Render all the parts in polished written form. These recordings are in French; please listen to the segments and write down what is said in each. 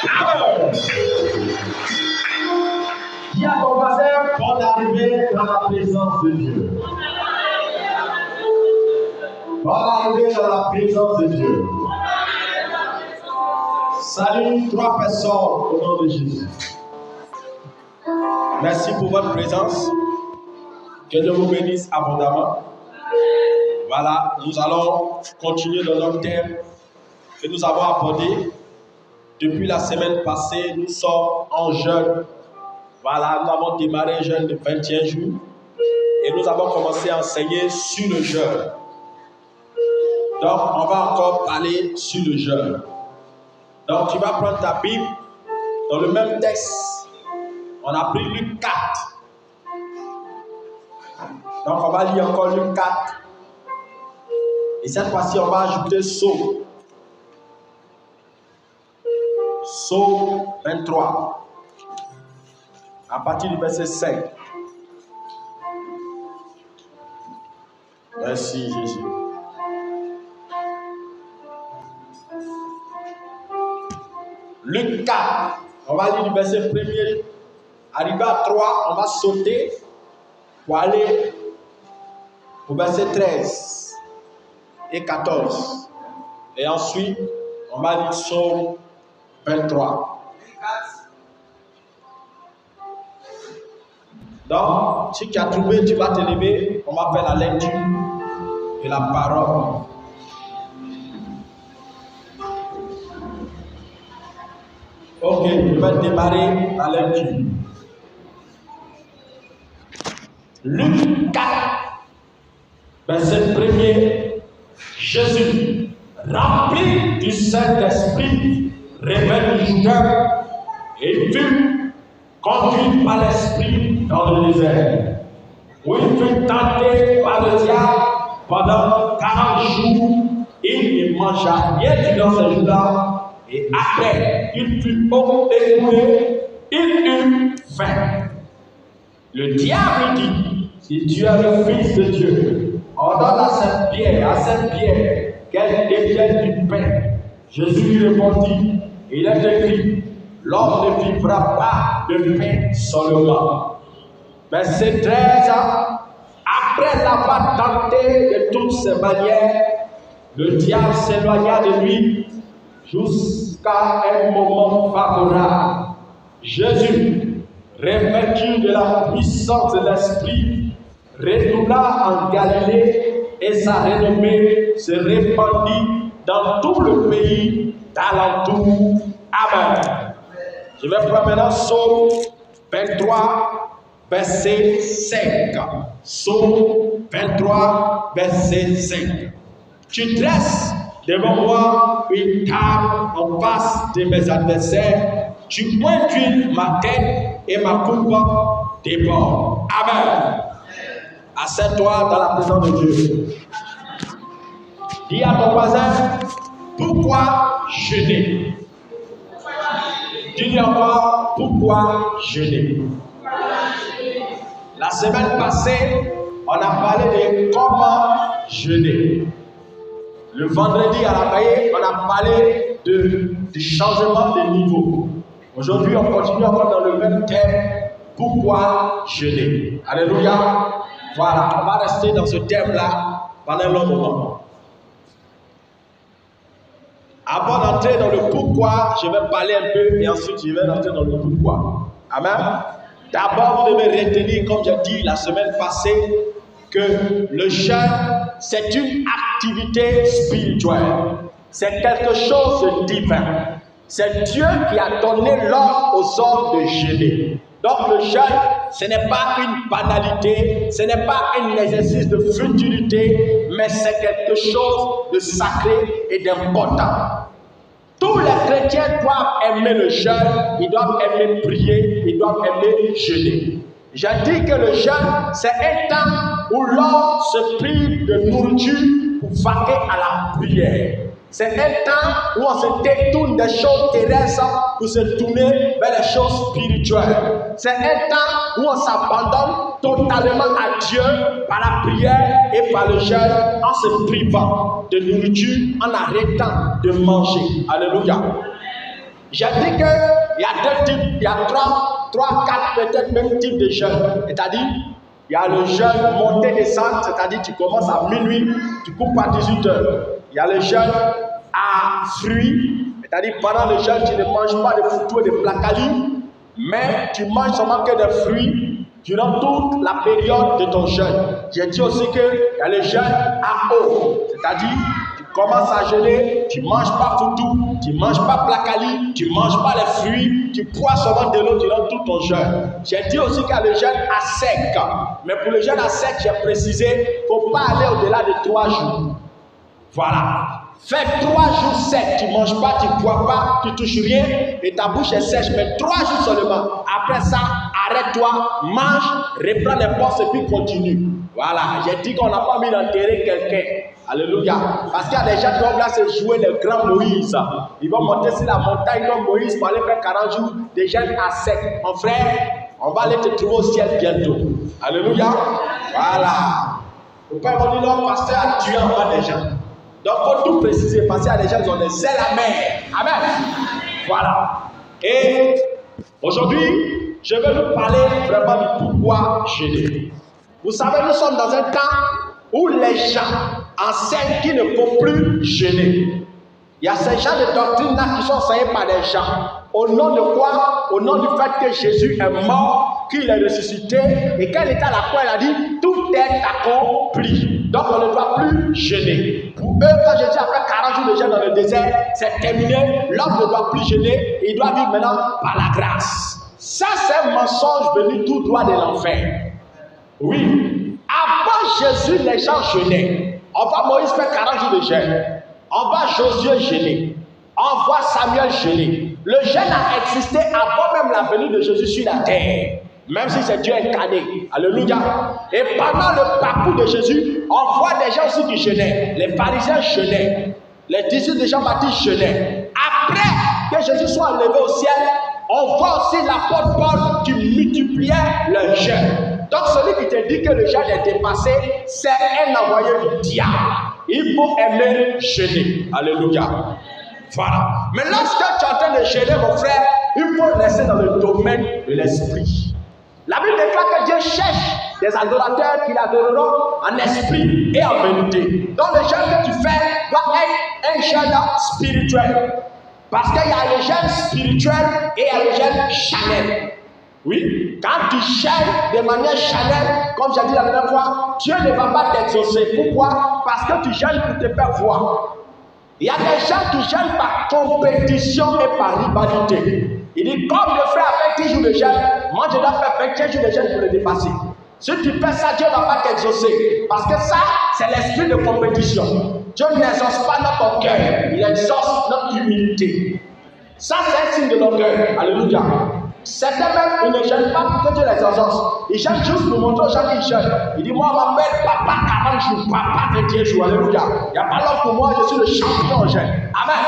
Amen. Dis à ton voisin, bonne arrivée dans la présence de Dieu. Bonne arrivée dans la présence de Dieu. Salut 3 personnes au nom de Jésus. Merci pour votre présence. Que Dieu vous bénisse abondamment. Voilà, nous allons continuer dans notre thème que nous avons abordé. Depuis la semaine passée, nous sommes en jeûne. Voilà, nous avons démarré un jeûne de 21 jours et nous avons commencé à enseigner sur le jeûne. Donc, on va encore parler sur le jeûne. Donc, tu vas prendre ta Bible dans le même texte. On a pris Luc 4. Donc, on va lire encore Luc 4. Et cette fois-ci, on va ajouter Psaume. Psaume 23. À partir du verset 5. Merci Jésus. Luc 4. On va lire du verset 1er. Arrivé à 3, on va sauter pour aller au verset 13 et 14. Et ensuite, on va lire Psaume 23. Donc, si tu as trouvé, tu vas te lever. On va faire la lecture de la parole. Ok, je vais démarrer la lecture. Luc 4, verset 1er. Jésus, rempli du Saint-Esprit, revint du Jourdain et fut conduit par l'Esprit dans le désert, où il fut tenté par le diable pendant 40 jours. Il ne mangea rien dans ce jour-là, et après, il fut éprouvé, il eut faim. Le diable dit, si tu es le Fils de Dieu, ordonne à cette pierre, qu'elle devienne du pain. Jésus lui répondit, il est écrit, l'homme ne vivra pas de pain seulement. Verset 13, après l'avoir tenté de toutes ses manières, le diable s'éloigna de lui jusqu'à un moment favorable. Jésus, revêtu de la puissance de l'Esprit, retourna en Galilée et sa renommée se répandit dans tout le pays d'alentour. Amen. Je vais prendre maintenant Psaume 23, verset 5. Psaume 23, verset 5. Tu dresses devant moi une table en face de mes adversaires. Tu induis ma tête et ma coupe déborde. Amen. Assieds-toi dans la présence de Dieu. Dis à ton voisin, pourquoi jeûner? Dis-lui encore, pourquoi jeûner? La semaine passée, on a parlé de comment jeûner. Le vendredi à la veille, on a parlé du changement de niveau. Aujourd'hui, on continue encore dans le même thème, pourquoi jeûner? Alléluia. Voilà, on va rester dans ce thème-là pendant un long moment. Avant d'entrer dans le pourquoi, je vais parler un peu et ensuite je vais entrer dans le pourquoi. Amen. D'abord, vous devez retenir, comme j'ai dit la semaine passée, que le jeûne, c'est une activité spirituelle. C'est quelque chose de divin. C'est Dieu qui a donné l'ordre aux hommes de jeûner. Donc le jeûne, ce n'est pas une banalité, ce n'est pas un exercice de futilité, mais c'est quelque chose de sacré et d'important. Tous les chrétiens doivent aimer le jeûne, ils doivent aimer prier, ils doivent aimer jeûner. J'ai dit que le jeûne, c'est un temps où l'homme se prive de nourriture pour vaquer à la prière. C'est un temps où on se détourne des choses terrestres pour se tourner vers les choses spirituelles. C'est un temps où on s'abandonne totalement à Dieu par la prière et par le jeûne, en se privant de nourriture, en arrêtant de manger. Alléluia. J'ai dit qu'il y a deux types, il y a trois, quatre peut-être même types de jeûnes. C'est-à-dire, il y a le jeûne montée-descente, c'est-à-dire tu commences à minuit, tu coupes à 18 heures. Il y a le jeûne à fruits, c'est-à-dire pendant le jeûne, tu ne manges pas de foutu et de placali, mais tu manges seulement que des fruits durant toute la période de ton jeûne. J'ai dit aussi qu'il y a le jeûne à eau, c'est-à-dire tu commences à jeûner, tu ne manges pas foutu, tu ne manges pas placali, tu ne manges pas les fruits, tu bois seulement de l'eau durant tout ton jeûne. J'ai dit aussi qu'il y a le jeûne à sec, mais pour le jeûne à sec, j'ai précisé qu'il ne faut pas aller au-delà de 3 jours. Voilà. Fais 3 jours secs, tu ne manges pas, tu ne bois pas, tu ne touches rien et ta bouche est sèche, mais 3 jours seulement. Après ça, arrête-toi, mange, reprends les forces et puis continue. Voilà, j'ai dit qu'on n'a pas mis d'enterrer quelqu'un. Alléluia. Parce qu'il y a des gens qui vont là se jouer le grand Moïse. Ils vont monter sur la montagne comme Moïse pour aller faire 40 jours de jeûne à sec. Mon frère, on va aller te trouver au ciel bientôt. Alléluia. Voilà. Pourquoi ils vont dire non, pasteur a tué en bas des gens. Donc, il faut tout préciser parce qu'il y a des gens qui ont des ailes à mer. Amen. Voilà. Et aujourd'hui, je vais vous parler vraiment du pourquoi jeûner. Vous savez, nous sommes dans un temps où les gens enseignent qu'il ne faut plus jeûner. Il y a ces gens de doctrine-là qui sont enseignés par des gens. Au nom de quoi? Au nom du fait que Jésus est mort, qu'il est ressuscité, et quand il était à la croix, il a dit, tout est accompli. Donc on ne doit plus jeûner. Pour eux, quand Jésus a fait 40 jours de jeûne dans le désert, c'est terminé. L'homme ne doit plus jeûner, il doit vivre maintenant par la grâce. Ça, c'est un mensonge venu tout droit de l'enfer. Oui. Avant Jésus, les gens jeûnaient. On voit Moïse faire 40 jours de jeûne. On voit Josué jeûner. On voit Samuel jeûner. Le jeûne a existé avant même la venue de Jésus sur la terre. Même si c'est Dieu incarné. Alléluia. Et pendant le parcours de Jésus, on voit des gens aussi qui jeûnaient. Les pharisiens jeûnaient. Les disciples de Jean-Baptiste jeûnaient. Après que Jésus soit enlevé au ciel, on voit aussi l'apôtre Paul qui multipliait le jeûne. Donc celui qui te dit que le jeûne est dépassé, c'est un envoyé du diable. Il faut aimer jeûner. Alléluia. Voilà. Mais lorsque tu es en train de jeûner, mon frère, il faut rester dans le domaine de l'esprit. La Bible déclare que Dieu cherche des adorateurs qui l'adoreront en esprit et en vérité. Donc le jeûne que tu fais doit être un jeûne spirituel. Parce qu'il y a le jeûne spirituel et il y a le jeûne charnel. Oui, quand tu jeûnes de manière charnelle, comme j'ai dit la dernière fois, Dieu ne va pas t'exaucer. Pourquoi? Parce que tu jeûnes pour te faire voir. Il y a des gens qui jeûnent par compétition et par rivalité. Il dit, comme le frère a fait 10 jours de jeûne, moi je dois faire 25 jours de jeûne pour le dépasser. Si tu fais ça, Dieu ne va pas t'exaucer. Parce que ça, c'est l'esprit de compétition. Dieu n'exauce pas notre cœur, il exauce notre humilité. Ça, c'est un signe de l'orgueil. Alléluia. Certains même, ils ne jeûnent pas pour que Dieu les exauce. Ils jeûnent juste pour montrer aux gens qu'ils jeûnent. Il dit, moi, on m'appelle papa 40 jours, papa 21 jours. Alléluia. Il n'y a pas l'homme pour moi, je suis le champion en jeûne. Amen.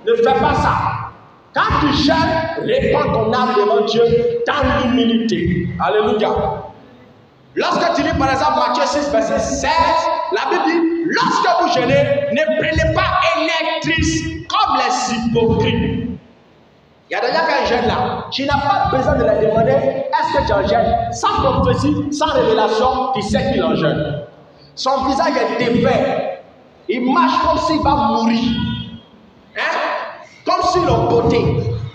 Ne fais pas ça. Quand tu jeûnes, répands ton âme devant Dieu dans l'humilité. Alléluia. Lorsque tu lis par exemple Matthieu 6, verset 16, la Bible dit, lorsque vous jeûnez, ne prenez pas électrice comme les hypocrites. Il y a des gens qui jeûnent là. Tu n'as pas besoin de leur demander, est-ce que tu en jeûnes? Sans prophétie, sans révélation, tu sais qu'il en jeûne. Son visage est défait. Il marche comme s'il va mourir. Hein? Comme s'il est beauté.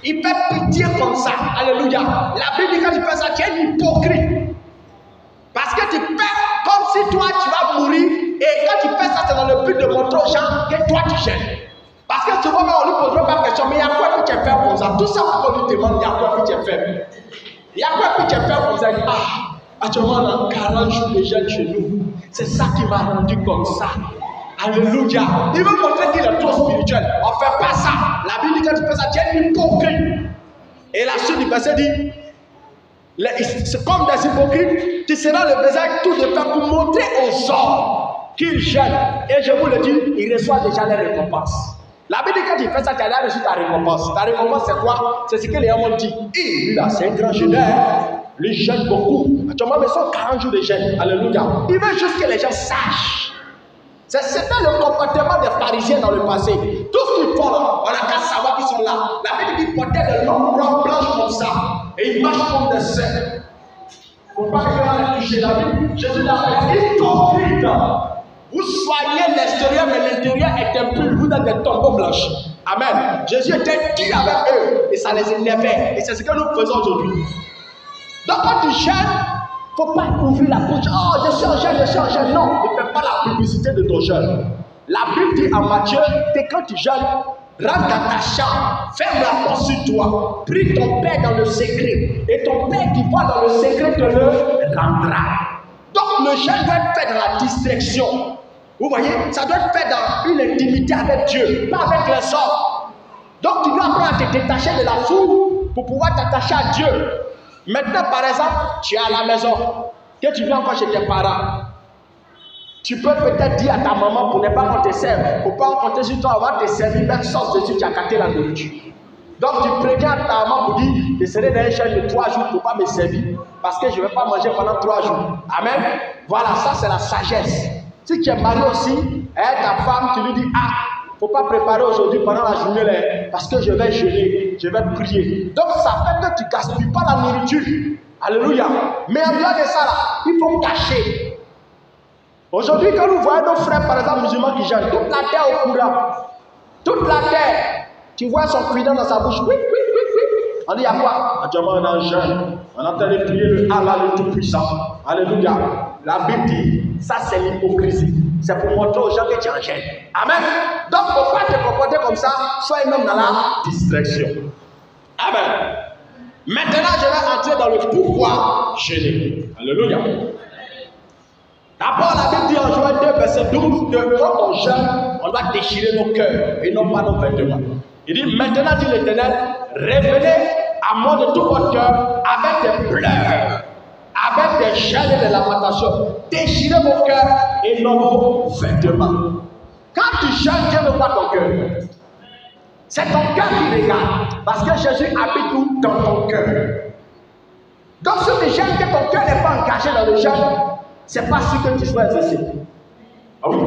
Il fait pitié comme ça. Alléluia. La Bible dit quand tu fais ça, tu es un hypocrite. Parce que tu fais comme si toi tu vas mourir. Et quand tu fais ça, c'est dans le but de montrer aux gens que toi tu jeûnes. Parce que souvent, on ne lui posera pas de question, mais il y a quoi que tu as fait comme ça? Tout ça, on lui demande, il y a quoi que tu as fait? Il y a quoi que tu as fait comme ça? Actuellement, on a 40 jours de jeûne chez nous. C'est ça qui m'a rendu comme ça. Alléluia. Il veut montrer qu'il est trop spirituel. On ne fait pas ça. La Bible dit quand tu fais ça, tu es hypocrite. Et la suite du verset dit, c'est comme des hypocrites, tu seras le visage tout de fait pour montrer aux hommes qu'ils jeûnent. Et je vous le dis, ils reçoivent déjà les récompenses. La Bible dit quand tu fais ça, tu as déjà reçu ta récompense. Ta récompense, c'est quoi? C'est ce que les hommes ont dit. Lui là, c'est un grand jeûneur. Lui jeûne beaucoup. Actuellement, ils sont 40 jours de jeûne. Alléluia. Il veut juste que les gens sachent. C'était le comportement des pharisiens dans le passé. Tout ce qu'ils font, on n'a qu'à savoir qu'ils sont là. La Bible dit qu'ils portaient de longues robes blanches comme ça. Et ils marchent comme des cerfs. Il ne faut pas que quelqu'un les touche. La Bible, Jésus l'a fait hypocrite. Vous soignez l'extérieur, mais l'intérieur est impur. Vous êtes des tombeaux blanches. Amen. Jésus était dur avec eux et ça les énervait. Et c'est ce que nous faisons aujourd'hui. Donc quand tu jeûnes, il ne faut pas ouvrir la bouche. Oh, je suis en jeûne, je suis en jeûne. Non, ne fais pas la publicité de ton jeûne. La Bible dit en Matthieu que quand tu jeûnes, rentre dans ta chambre, ferme la porte sur toi, prie ton Père dans le secret. Et ton Père qui voit dans le secret te le rendra. Donc le jeûne doit être fait dans la distraction. Vous voyez, ça doit être fait dans une intimité avec Dieu, pas avec les hommes. Donc tu dois apprendre à te détacher de la foule pour pouvoir t'attacher à Dieu. Maintenant, par exemple, tu es à la maison, que tu viens encore chez tes parents. Tu peux peut-être dire à ta maman pour ne pas qu'on te serve, pour ne pas compter sur toi, on va te servir, mettre sauce dessus, tu as gâté la nourriture. Donc tu préviens à ta maman pour dire, je serai dans un jeûne de 3 jours pour ne pas me servir, parce que je ne vais pas manger pendant 3 jours. Amen. Voilà, ça c'est la sagesse. Si tu es marié aussi, ta femme, tu lui dis, ah, il ne faut pas préparer aujourd'hui pendant la journée, là, parce que je vais jeûner, je vais prier. Donc ça fait que tu ne gaspilles pas la nourriture. Alléluia. Mais en dehors de ça, là, il faut cacher. Aujourd'hui, quand nous voyons nos frères, par exemple, musulmans qui jeûnent, toute la terre au courant, toute la terre, tu vois son cuidant dans sa bouche, oui, oui, oui, oui. On dit, il y a quoi? Actuellement, on est en jeûne. On est en train de prier le Allah, le Tout-Puissant. Alléluia. La Bible dit, ça c'est l'hypocrisie. C'est pour montrer aux gens que tu es en jeûne. Amen. Donc, il ne faut pas te comporter comme ça, sois même dans la distraction. Amen. Maintenant, je vais entrer dans le pourquoi jeûner. Alléluia. D'abord, la Bible dit en Joël 2, verset 12, que quand on jeûne, on doit déchirer nos cœurs et non pas nos vêtements. Il dit, maintenant, dit l'Éternel, revenez à moi de tout votre cœur avec des pleurs, avec des jeûnes et des lamentations. Déchirez vos cœurs et non vos vêtements. Quand tu jeûnes, Dieu ne voit ton cœur. C'est ton cœur qui regarde. Parce que Jésus habite où? Dans ton cœur. Donc, si tu jeûnes que ton cœur n'est pas engagé dans le jeûne, c'est pas sûr que tu sois exaucé. Ah oui.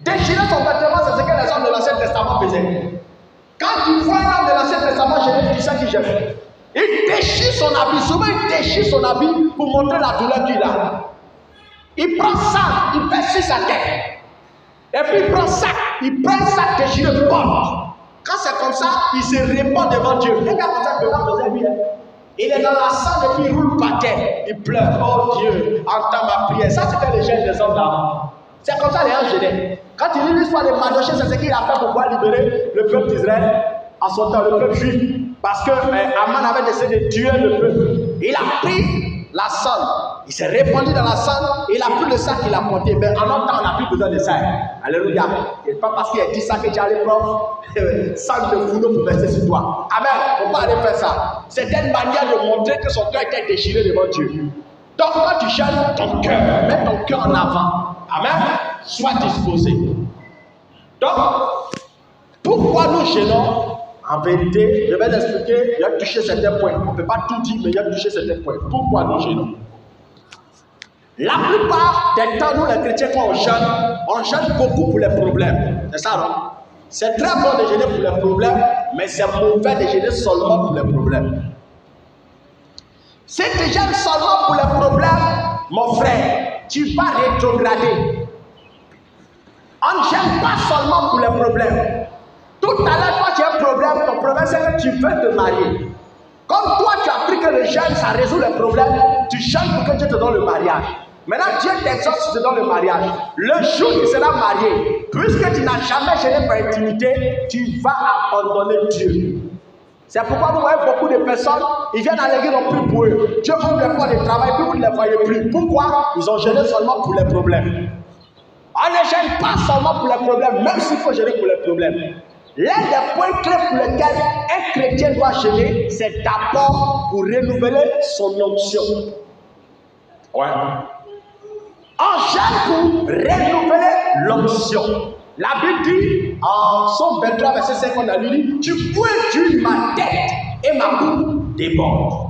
Déchirer son vêtement, c'est ce que les hommes de l'Ancien Testament faisaient. Quand tu vois l'homme de l'Ancien Testament, tu sais qui j'aime. Il déchire son habit. Souvent, il déchire son habit pour montrer la douleur qu'il a. Il prend ça, il pèse sur sa tête. Et puis il prend ça déchiré, il porte. Quand c'est comme ça, il se répand devant Dieu. Les gars, comme ça, il est dans la salle et puis il roule par terre. Il pleure. Oh Dieu, entends ma prière. Ça, c'était le jeûne des hommes d'avant. C'est comme ça les gens jeûnaient. Quand il lit l'histoire de Mardochée, c'est ce qu'il a fait pour pouvoir libérer le peuple d'Israël en son temps, le peuple juif. Parce que Aman avait décidé de tuer le peuple. Il a pris la cendre. Il s'est répandu dans la cendre. Il a pris le sac qu'il a porté. Mais en notre temps, on n'a plus besoin de ça. Alléluia. Et pas parce qu'il a dit ça que tu allais prendre sang de fourneau pour verser sur toi. Amen. Il ne faut pas aller faire ça. C'était une manière de montrer que son cœur était déchiré devant Dieu. Donc quand tu jeûnes, ton cœur, mets ton cœur en avant. Amen. Sois disposé. Donc, pourquoi nous jeûnons? En vérité, je vais l'expliquer, il y a touché certains points. On ne peut pas tout dire, mais il y a touché certains points. Pourquoi nous jeûnons? La plupart des temps, nous les chrétiens, quand on jeûne beaucoup pour les problèmes. C'est ça, non? C'est très bon de jeûner pour les problèmes, mais c'est mauvais de jeûner seulement pour les problèmes. Si tu jeûnes seulement pour les problèmes, mon frère, tu vas rétrograder. On ne jeûne pas seulement pour les problèmes. Tout à l'heure, quand tu as un problème, ton problème c'est que tu veux te marier. Comme toi, tu as appris que le jeûne, ça résout les problèmes, tu jeûnes pour que Dieu te donne le mariage. Maintenant, Dieu t'exauce, tu te donnes le mariage. Le jour où tu seras marié, puisque tu n'as jamais jeûné par intimité, tu vas abandonner Dieu. C'est pourquoi vous voyez beaucoup de personnes, ils viennent à l'église, on prie pour eux. Dieu ouvre les portes de travail, puis vous ne les voyez plus. Pourquoi? Ils ont jeûné seulement pour les problèmes. On ne jeûne pas seulement pour les problèmes, même s'il faut jeûner pour les problèmes. L'un des points clés pour lesquels un chrétien doit jeûner, c'est d'abord pour renouveler son onction. Ouais. On jeûne pour renouveler l'onction. La Bible dit, en Somme 23, verset 5, on a lu, tu pointues ma tête et ma coupe déborde.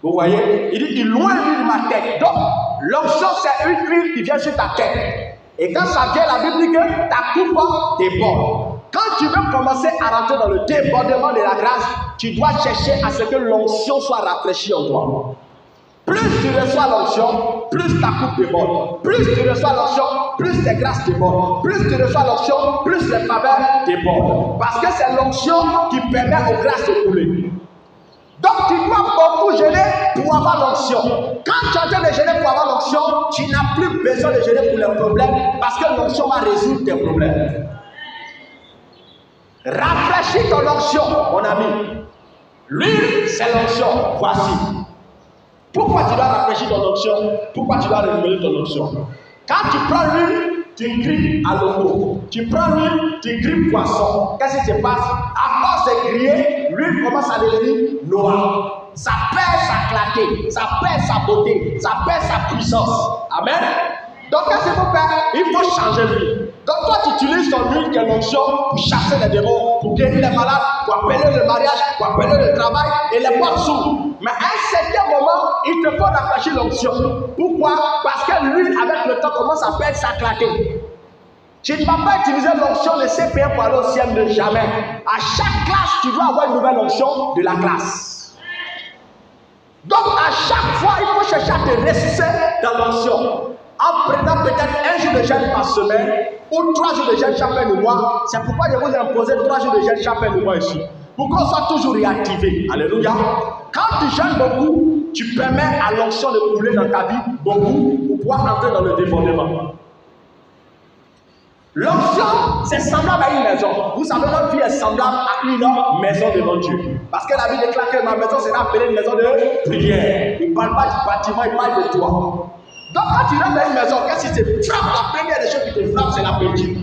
Vous voyez, il dit, il loin de ma tête. Donc, l'onction, c'est une huile qui vient sur ta tête. Et quand ça vient, la Bible dit que ta coupe déborde. Quand tu veux commencer à rentrer dans le débordement de la grâce, tu dois chercher à ce que l'onction soit rafraîchie en toi. Plus tu reçois l'onction, plus ta coupe déborde. Plus tu reçois l'onction, plus tes grâces débordent. Plus tu reçois l'onction, plus les faveurs débordent. Parce que c'est l'onction qui permet aux grâces de couler. Donc tu dois beaucoup jeûner pour avoir l'onction. Quand tu es en train de jeûner pour avoir l'onction, tu n'as plus besoin de jeûner pour les problèmes parce que l'onction va résoudre tes problèmes. Rafraîchis ton onction, mon ami. L'huile, c'est l'onction. Voici. Pourquoi tu dois rafraîchir ton onction? Pourquoi tu dois renouveler ton onction? Quand tu prends l'huile, tu grilles à l'eau. Tu prends l'huile, tu grilles poisson. Qu'est-ce qui se passe? À force de griller, l'huile commence à devenir noire. Ça perd sa clarté, ça perd sa beauté, ça perd sa puissance. Amen. Donc, qu'est-ce qu'il faut faire? Il faut changer l'huile. Donc, toi, tu utilises ton huile qui est l'onction pour chasser les démons, pour guérir les malades, pour appeler le mariage, pour appeler le travail et les portes s'ouvrent. Mais à un certain moment, il te faut rafraîchir l'onction. Pourquoi? Parce que l'huile, avec le temps, commence à perdre sa clarté. Tu ne vas pas utiliser l'onction de CPM pour aller au ciel de jamais. À chaque classe, tu dois avoir une nouvelle onction de la classe. Donc, à chaque fois, il faut chercher à te ressusciter dans l'onction. En prenant peut-être un jour de jeûne par semaine ou 3 jours de jeûne chaque fin de mois. C'est pourquoi je vous ai imposé 3 jours de jeûne chaque fin de mois ici. Pour qu'on soit toujours réactivé. Alléluia. Quand tu jeûnes beaucoup, tu permets à l'onction de couler dans ta vie beaucoup pour pouvoir entrer dans le débordement. L'onction, c'est semblable à une maison. Vous savez, notre vie est semblable à une maison devant Dieu. Parce que la Bible déclare que ma maison sera appelée une maison de prière. Il ne parle pas du bâtiment, il parle de toi. Donc quand tu rentres dans une maison, qu'est-ce qui te frappe? La première des choses qui te frappe, c'est la peinture.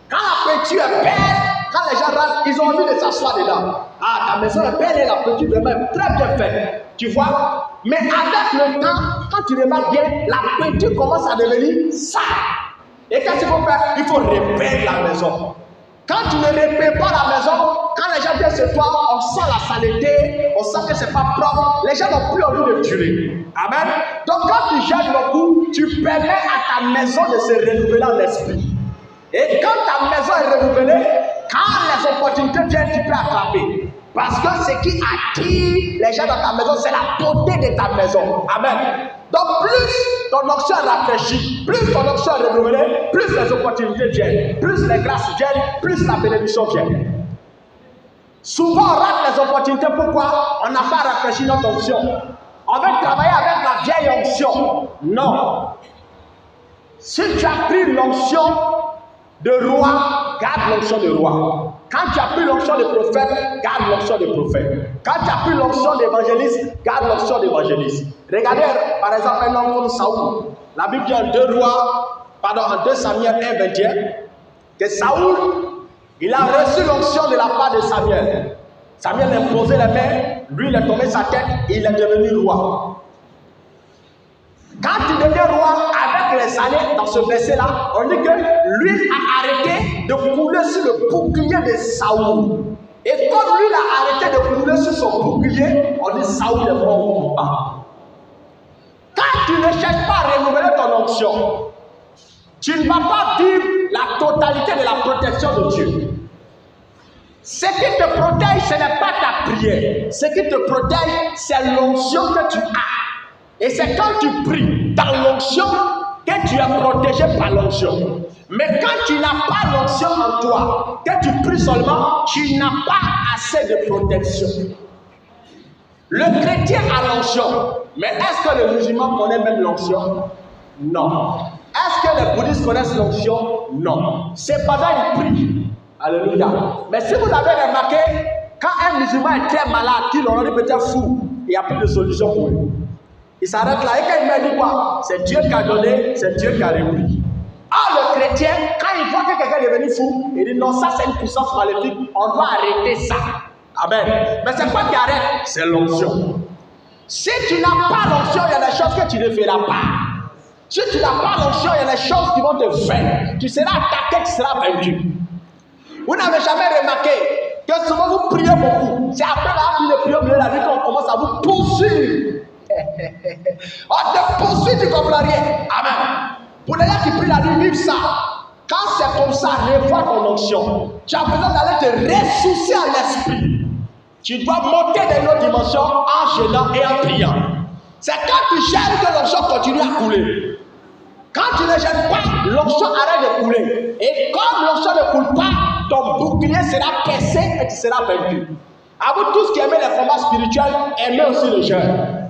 Quand la peinture est belle, quand les gens rentrent, ils ont envie de s'asseoir dedans. Ah, ta maison est belle et la peinture vraiment très bien faite. Tu vois? Mais avec le temps, quand tu remarques bien, la peinture commence à devenir sale. Et qu'est-ce qu'il faut faire? Il faut repeindre la maison. Quand tu ne repeins pas la maison, quand les gens viennent chez toi, on sent la saleté, on sent que ce n'est pas propre, les gens n'ont plus envie de tuer. Amen. Donc quand tu jeûnes beaucoup, tu permets à ta maison de se renouveler en esprit. Et quand ta maison est renouvelée, quand les opportunités viennent, tu peux attraper. Parce que ce qui attire les gens dans ta maison, c'est la beauté de ta maison. Amen. Donc plus ton onction est rafraîchie, plus ton onction est renouvelée, plus les opportunités viennent, plus les grâces viennent, plus la bénédiction vient. Souvent on rate les opportunités, pourquoi? On n'a pas rafraîchi notre onction. On veut travailler avec la vieille onction. Non. Si tu as pris l'onction de roi, garde l'onction de roi. Quand tu as pris l'onction de prophète, garde l'onction de prophète. Quand tu as pris l'onction d'évangéliste, garde l'onction d'évangéliste. Regardez par exemple un homme comme Saoul. La Bible dit en 2 Samuel 1, 21, que Saoul, il a reçu l'onction de la part de Samuel. Samuel a posé les mains, lui il a tombé sa tête et il est devenu roi. Quand tu deviens roi, avec les années, dans ce verset-là, on dit que lui a arrêté de couler sur le bouclier de Saoul. Et quand lui a arrêté de couler sur son bouclier, on dit Saoul est mort ou pas. Quand tu ne cherches pas à renouveler ton onction, tu ne vas pas vivre la totalité de la protection de Dieu. Ce qui te protège, ce n'est pas ta prière. Ce qui te protège, c'est l'onction que tu as. Et c'est quand tu pries dans l'onction que tu es protégé par l'onction. Mais quand tu n'as pas l'onction en toi, que tu pries seulement, tu n'as pas assez de protection. Le chrétien a l'onction. Mais est-ce que le musulman connaît même l'onction? Non. Est-ce que les bouddhistes connaissent l'onction? Non. C'est pas là ils prient. Alléluia. Mais si vous avez remarqué, quand un musulman est très malade, qu'il en est peut-être fou, il n'y a plus de solution pour lui. Il s'arrête là et quand il me dit quoi? C'est Dieu qui a donné, c'est Dieu qui a repris. Ah, le chrétien, quand il voit que quelqu'un est devenu fou, il dit non, ça c'est une puissance maléfique, on doit arrêter ça. Amen. Mais c'est quoi qui arrête? C'est l'onction. Si tu n'as pas l'onction, il y a des choses que tu ne feras pas. Si tu n'as pas l'onction, il y a des choses qui vont te faire. Tu seras attaqué, tu seras vaincu. Vous n'avez jamais remarqué que souvent vous priez beaucoup. C'est après la vie de prière au milieu de la nuit qu'on commence à vous poursuivre. On te poursuit, tu comprends rien. Amen. Pour les gens qui prient la nuit, vivent ça. Quand c'est comme ça, revois ton onction. Tu as besoin d'aller te ressourcer à l'esprit. Tu dois monter dans une autre dimension en jeûnant et en priant. C'est quand tu gênes que l'onction continue à couler. Quand tu ne gênes pas, l'onction arrête de couler. Et comme l'onction ne coule pas, ton bouclier sera percé et tu seras vaincu. À vous tous qui aimez les combats spirituels, aimez aussi le jeûne.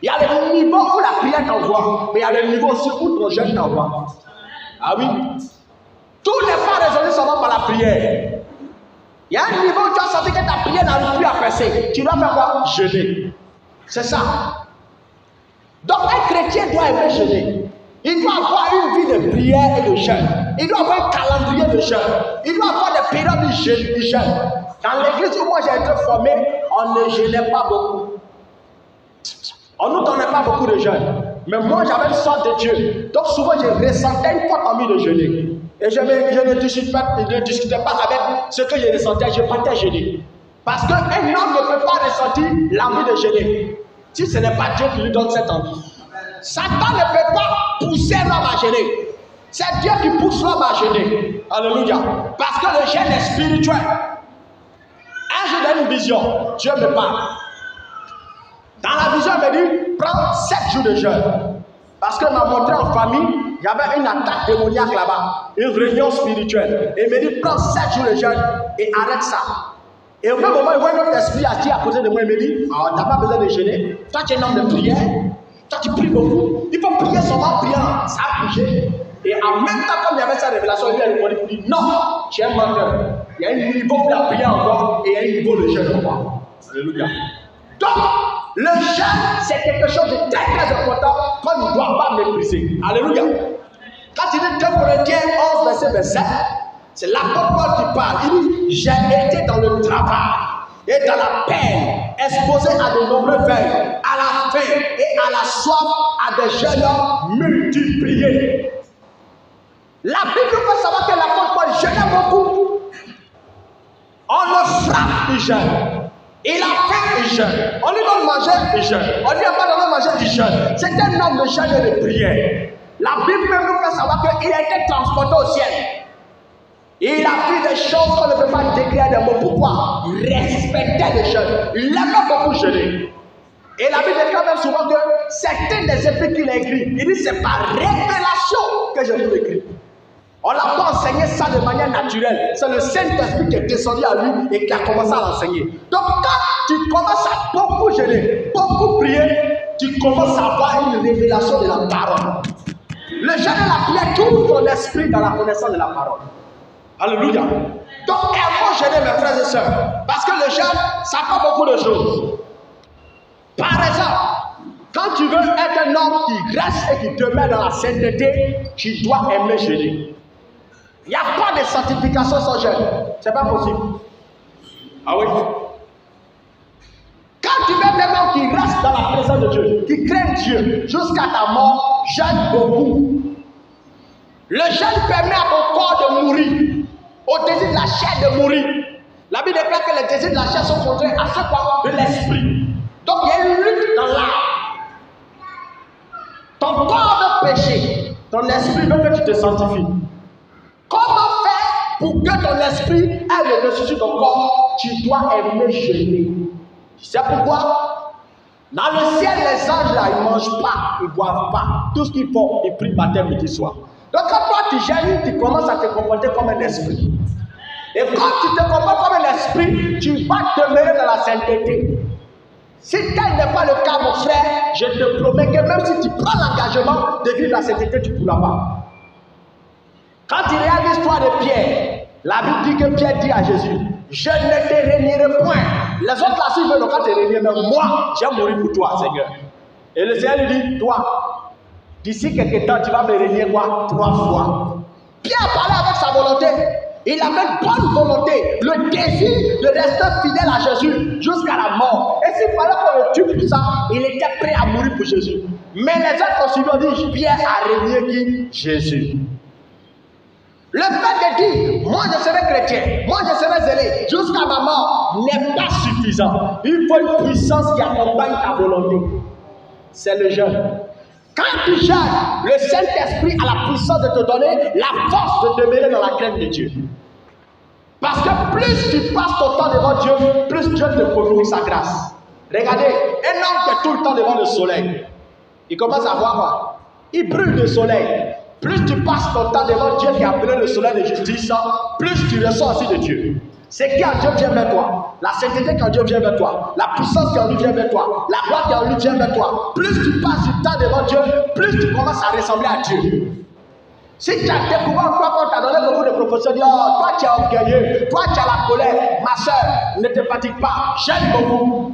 Il y a le niveau où la prière t'envoie, mais il y a le niveau aussi où ton jeûne t'envoie. Ah oui? Tout n'est pas résolu seulement par la prière. Il y a un niveau où tu as senti que ta prière n'arrive plus à percer. Tu dois faire quoi? Jeûner. C'est ça. Donc un chrétien doit aimer jeûner. Il doit avoir une vie de prière et de jeûne. Il doit avoir un calendrier de jeûne. Il doit avoir des périodes de jeûne. Dans l'église où moi j'ai été formé, on ne jeûnait pas beaucoup. On ne nous donnait pas beaucoup de jeûne. Mais moi j'avais une sorte de Dieu. Donc souvent je ressentais une forte envie de jeûner. Et je ne discutais pas avec ce que je ressentais. Je partais jeûner. Parce qu'un homme ne peut pas ressentir l'envie de jeûner si ce n'est pas Dieu qui lui donne cette envie. Satan ne peut pas pousser l'homme à jeûner. C'est Dieu qui pousse l'homme à jeûner. Alléluia. Parce que le jeûne est spirituel. Un jour dans une vision, Dieu me parle. Dans la vision, il me dit, prends 7 jours de jeûne. Parce qu'il m'a montré en famille, il y avait une attaque démoniaque là-bas, une réunion spirituelle. Et il me dit, prends 7 jours de jeûne et arrête ça. Et au même moment, il voit un autre esprit assis à côté de moi. Il me dit, tu n'as pas besoin de jeûner. Toi, tu es un homme de prière. Toi, tu pries beaucoup. Il faut prier seulement priant. Ça a bougé. Et en même temps, comme il y avait cette révélation, il me dit, non, tu es un menteur. Il y a un niveau de la prière encore et il y a un niveau de jeûne encore. Alléluia. Donc, le jeûne, c'est quelque chose de très très important qu'on ne doit pas mépriser. Alléluia. Quand il dit 2 Corinthiens 11, verset 27, c'est l'apôtre Paul qui parle. Il dit, j'ai été dans le travail et dans la peine, exposé à de nombreux veilles, à la faim et à la soif, à des jeûnes multipliés. La Bible fait savoir que l'apôtre Paul jeûnait beaucoup. On le frappe, il jeûne. Il a faim, il jeûne. On lui donne manger, il jeûne. On lui a pas donné manger, il jeûne. C'est un homme de jeûne et de prière. La Bible même nous fait savoir qu'il a été transporté au ciel. Il a vu des choses qu'on ne peut pas décrire des mots. Pourquoi? Il respectait le jeûne. Il aimait beaucoup jeûner. Et la Bible déclare même souvent que certains des épîtres qu'il a écrits, il dit c'est par révélation que je vous écris. On n'a pas enseigné ça de manière naturelle. C'est le Saint-Esprit qui est descendu à lui et qui a commencé à l'enseigner. Donc quand tu commences à beaucoup jeûner, beaucoup prier, tu commences à avoir une révélation de la parole. Le jeûne et la prière tout ton esprit dans la connaissance de la parole. Alléluia. Donc aimons jeûner mes frères et sœurs. Parce que le jeûne, ça fait beaucoup de choses. Par exemple, quand tu veux être un homme qui reste et qui demeure dans la sainteté, tu dois aimer jeûner. Il n'y a pas de sanctification sans jeûne. Ce n'est pas possible. Ah oui? Quand tu veux être un homme qui reste dans la présence de Dieu, qui craint Dieu jusqu'à ta mort, jeûne beaucoup. Le jeûne permet à ton corps de mourir, au désir de la chair de mourir. La Bible déclare que les désirs de la chair sont contraires à ce quoi? De l'esprit. Donc il y a une lutte dans l'âme. Ton corps veut pécher, ton esprit veut que tu te sanctifies. Comment faire pour que ton esprit ait le dessus sur ton corps? Tu dois aimer jeûner. Tu sais pourquoi? Dans le ciel, les anges là, ils ne mangent pas, ils ne boivent pas. Tout ce qu'ils font, ils prient matin, midi, soir. Donc quand toi tu jeûnes, tu commences à te comporter comme un esprit. Et quand tu te comportes comme un esprit, tu vas demeurer dans la sainteté. Si tel n'est pas le cas, mon frère, je te promets que même si tu prends l'engagement de vivre la sainteté, tu ne pourras pas. Quand tu regardes l'histoire de Pierre, la Bible dit que Pierre dit à Jésus, je ne te réunirai point. Les autres là, s'ils veulent pas te réunir, mais moi, j'ai mouru pour toi, Seigneur. Et le Seigneur lui dit, toi, d'ici quelques temps, tu vas me réunir quoi? 3 fois. Pierre parlait avec sa volonté. Il avait une bonne volonté, le désir de rester fidèle à Jésus jusqu'à la mort. Et s'il fallait qu'on le tue pour ça, il était prêt à mourir pour Jésus. Mais les autres ont suivi, ont dit, Pierre a régné qui? Jésus. Le fait de dire, moi je serai chrétien, moi je serai zélé, jusqu'à ma mort, n'est pas suffisant. Il faut une puissance qui accompagne ta volonté. C'est le jeûne. Quand tu jeûnes, le Saint-Esprit a la puissance de te donner la force de demeurer dans la crainte de Dieu. Parce que plus tu passes ton temps devant Dieu, plus Dieu te produit sa grâce. Regardez, un homme qui est tout le temps devant le soleil, il commence à voir quoi? Il brûle le soleil. Plus tu passes ton temps devant Dieu qui a appelé le soleil de justice, plus tu ressens aussi de Dieu. C'est quand Dieu vient vers toi, la sainteté quand Dieu vient vers toi, la puissance quand lui vient vers toi, la gloire quand lui vient vers toi. Plus tu passes du temps devant Dieu, plus tu commences à ressembler à Dieu. Si tu as découvert quoi qu'on t'a donné beaucoup de prophéties, oh, toi tu es orgueilleux, toi tu as la colère, ma soeur, ne te fatigue pas, j'aime beaucoup.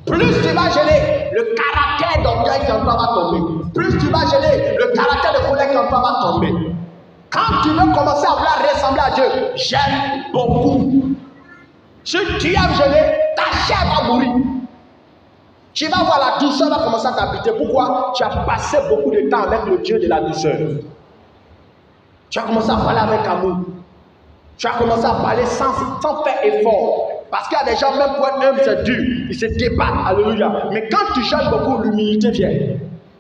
Plus tu vas gêner, le caractère d'orgueil quand toi va tomber. Plus tu vas gêner, le caractère de colère quand toi va tomber. Quand tu veux commencer à vouloir ressembler à Dieu, j'aime beaucoup. Si tu aimes gêner, ta chair va mourir. Tu vas voir la douceur va commencer à t'habiter. Pourquoi? Tu as passé beaucoup de temps avec le Dieu de la douceur. Tu as commencé à parler avec amour. Tu as commencé à parler sans faire effort. Parce qu'il y a des gens, même pour être humble, c'est dur. Ils se débattent. Alléluia. Mais quand tu gênes beaucoup, l'humilité vient.